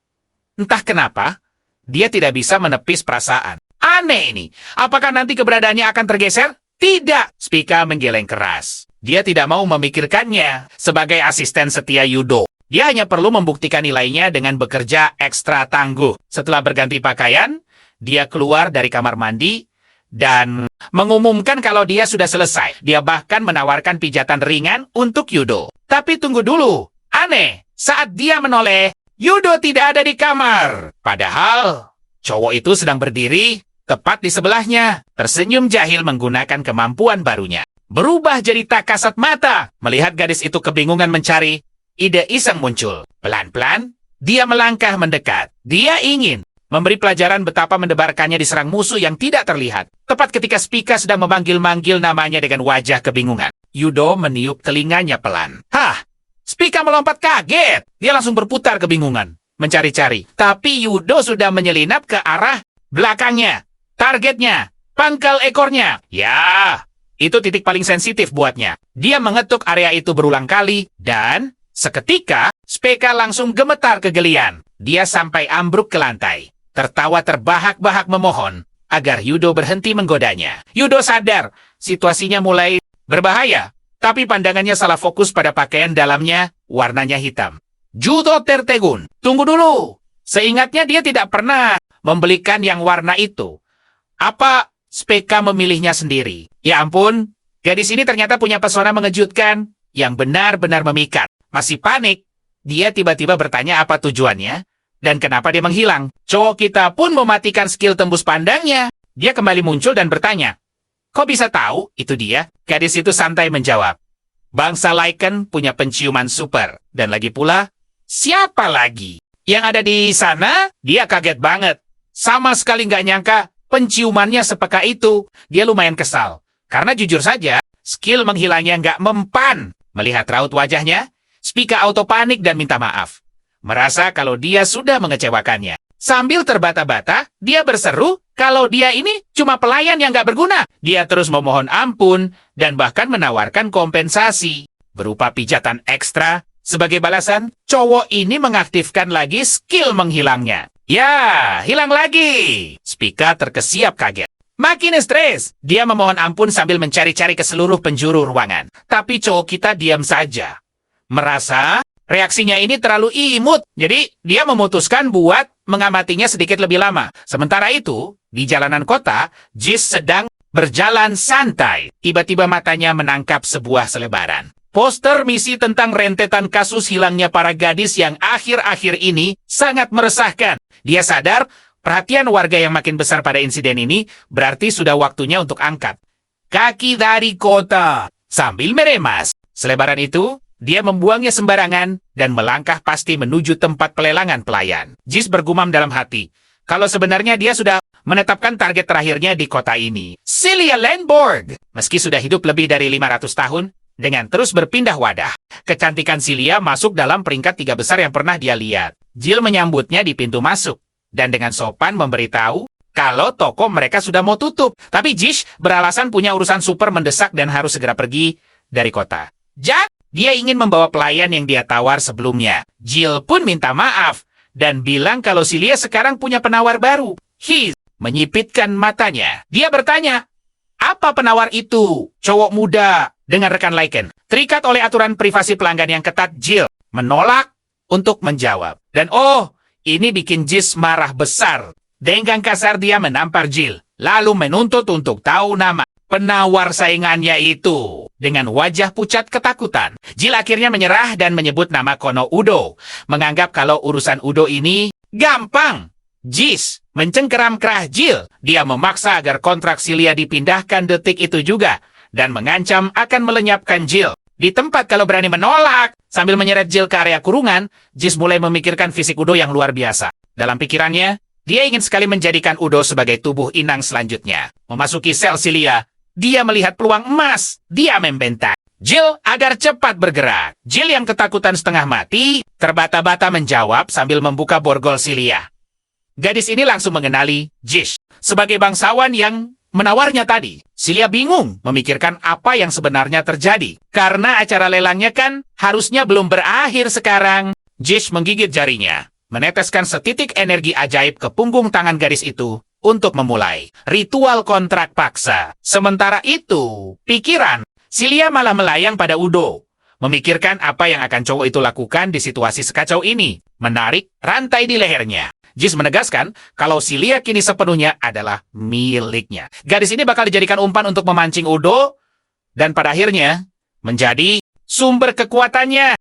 entah kenapa, dia tidak bisa menepis perasaan. Aneh ini. Apakah nanti keberadaannya akan tergeser? Tidak. Spica menggeleng keras. Dia tidak mau memikirkannya sebagai asisten setia Yudo. Dia hanya perlu membuktikan nilainya dengan bekerja ekstra tangguh. Setelah berganti pakaian, dia keluar dari kamar mandi dan mengumumkan kalau dia sudah selesai. Dia bahkan menawarkan pijatan ringan untuk Yudo. Tapi tunggu dulu. Aneh, saat dia menoleh, Yudo tidak ada di kamar. Padahal, cowok itu sedang berdiri tepat di sebelahnya, tersenyum jahil menggunakan kemampuan barunya. Berubah jadi tak kasat mata. Melihat gadis itu kebingungan mencari, ide iseng muncul. Pelan-pelan, dia melangkah mendekat. Dia ingin memberi pelajaran betapa mendebarkannya diserang musuh yang tidak terlihat. Tepat ketika Spica sedang memanggil-manggil namanya dengan wajah kebingungan. Yudo meniup telinganya pelan. Hah, Spica melompat kaget. Dia langsung berputar kebingungan, mencari-cari. Tapi Yudo sudah menyelinap ke arah belakangnya. Targetnya, pangkal ekornya. Ya, itu titik paling sensitif buatnya. Dia mengetuk area itu berulang kali, dan seketika, Spica langsung gemetar kegelian. Dia sampai ambruk ke lantai. Tertawa terbahak-bahak memohon agar Yudo berhenti menggodanya. Yudo sadar, situasinya mulai berbahaya. Tapi pandangannya salah fokus pada pakaian dalamnya, warnanya hitam. Yudo tertegun. Tunggu dulu. Seingatnya dia tidak pernah membelikan yang warna itu. Apa Spica memilihnya sendiri? Ya ampun, gadis ini ternyata punya pesona mengejutkan yang benar-benar memikat. Masih panik, dia tiba-tiba bertanya apa tujuannya dan kenapa dia menghilang. Cowok kita pun mematikan skill tembus pandangnya. Dia kembali muncul dan bertanya, "Kok bisa tahu itu dia?" Gadis itu santai menjawab, "Bangsa Lycan punya penciuman super. Dan lagi pula, siapa lagi yang ada di sana?" Dia kaget banget. Sama sekali nggak nyangka penciumannya sepeka itu. Dia lumayan kesal. Karena jujur saja, skill menghilangnya nggak mempan. Melihat raut wajahnya, Spica auto panik dan minta maaf. Merasa kalau dia sudah mengecewakannya. Sambil terbata-bata, dia berseru kalau dia ini cuma pelayan yang gak berguna. Dia terus memohon ampun dan bahkan menawarkan kompensasi berupa pijatan ekstra. Sebagai balasan, cowok ini mengaktifkan lagi skill menghilangnya. Ya, hilang lagi. Spica terkesiap kaget. Makin stres, dia memohon ampun sambil mencari-cari ke seluruh penjuru ruangan. Tapi cowok kita diam saja. Merasa reaksinya ini terlalu imut, jadi dia memutuskan buat mengamatinya sedikit lebih lama. Sementara itu, di jalanan kota, Jis sedang berjalan santai. Tiba-tiba matanya menangkap sebuah selebaran. Poster misi tentang rentetan kasus hilangnya para gadis yang akhir-akhir ini sangat meresahkan. Dia sadar, perhatian warga yang makin besar pada insiden ini berarti sudah waktunya untuk angkat kaki dari kota. Sambil meremas selebaran itu, dia membuangnya sembarangan dan melangkah pasti menuju tempat pelelangan pelayan. Jis bergumam dalam hati, kalau sebenarnya dia sudah menetapkan target terakhirnya di kota ini. Celia Landborg. Meski sudah hidup lebih dari 500 tahun, dengan terus berpindah wadah, kecantikan Celia masuk dalam peringkat 3 besar yang pernah dia lihat. Jill menyambutnya di pintu masuk, dan dengan sopan memberitahu kalau toko mereka sudah mau tutup. Tapi Jis beralasan punya urusan super mendesak dan harus segera pergi dari kota. Dia ingin membawa pelayan yang dia tawar sebelumnya. Jill pun minta maaf dan bilang kalau Celia sekarang punya penawar baru. Heath menyipitkan matanya. Dia bertanya, apa penawar itu? Cowok muda dengan rekan Lycan. Terikat oleh aturan privasi pelanggan yang ketat, Jill menolak untuk menjawab. Dan ini bikin Jis marah besar. Dengan kasar dia menampar Jill, lalu menuntut untuk tahu nama penawar saingannya itu. Dengan wajah pucat ketakutan, Jill akhirnya menyerah dan menyebut nama Kono Udo, menganggap kalau urusan Udo ini gampang. Jis mencengkeram kerah Jill. Dia memaksa agar kontrak Celia dipindahkan detik itu juga, dan mengancam akan melenyapkan Jill. Di tempat kalau berani menolak, sambil menyeret Jill ke area kurungan, Jis mulai memikirkan fisik Udo yang luar biasa. Dalam pikirannya, dia ingin sekali menjadikan Udo sebagai tubuh inang selanjutnya. Memasuki sel Celia, dia melihat peluang emas. Dia membentak Jill agar cepat bergerak. Jill yang ketakutan setengah mati, terbata-bata menjawab sambil membuka borgol Celia. Gadis ini langsung mengenali Jis sebagai bangsawan yang menawarnya tadi. Celia bingung memikirkan apa yang sebenarnya terjadi. Karena acara lelangnya kan harusnya belum berakhir sekarang. Jis menggigit jarinya, meneteskan setitik energi ajaib ke punggung tangan gadis itu untuk memulai ritual kontrak paksa. Sementara itu, pikiran Celia malah melayang pada Udo, memikirkan apa yang akan cowok itu lakukan di situasi sekacau ini. Menarik rantai di lehernya. Jis menegaskan kalau Celia kini sepenuhnya adalah miliknya. Gadis ini bakal dijadikan umpan untuk memancing Udo, dan pada akhirnya menjadi sumber kekuatannya.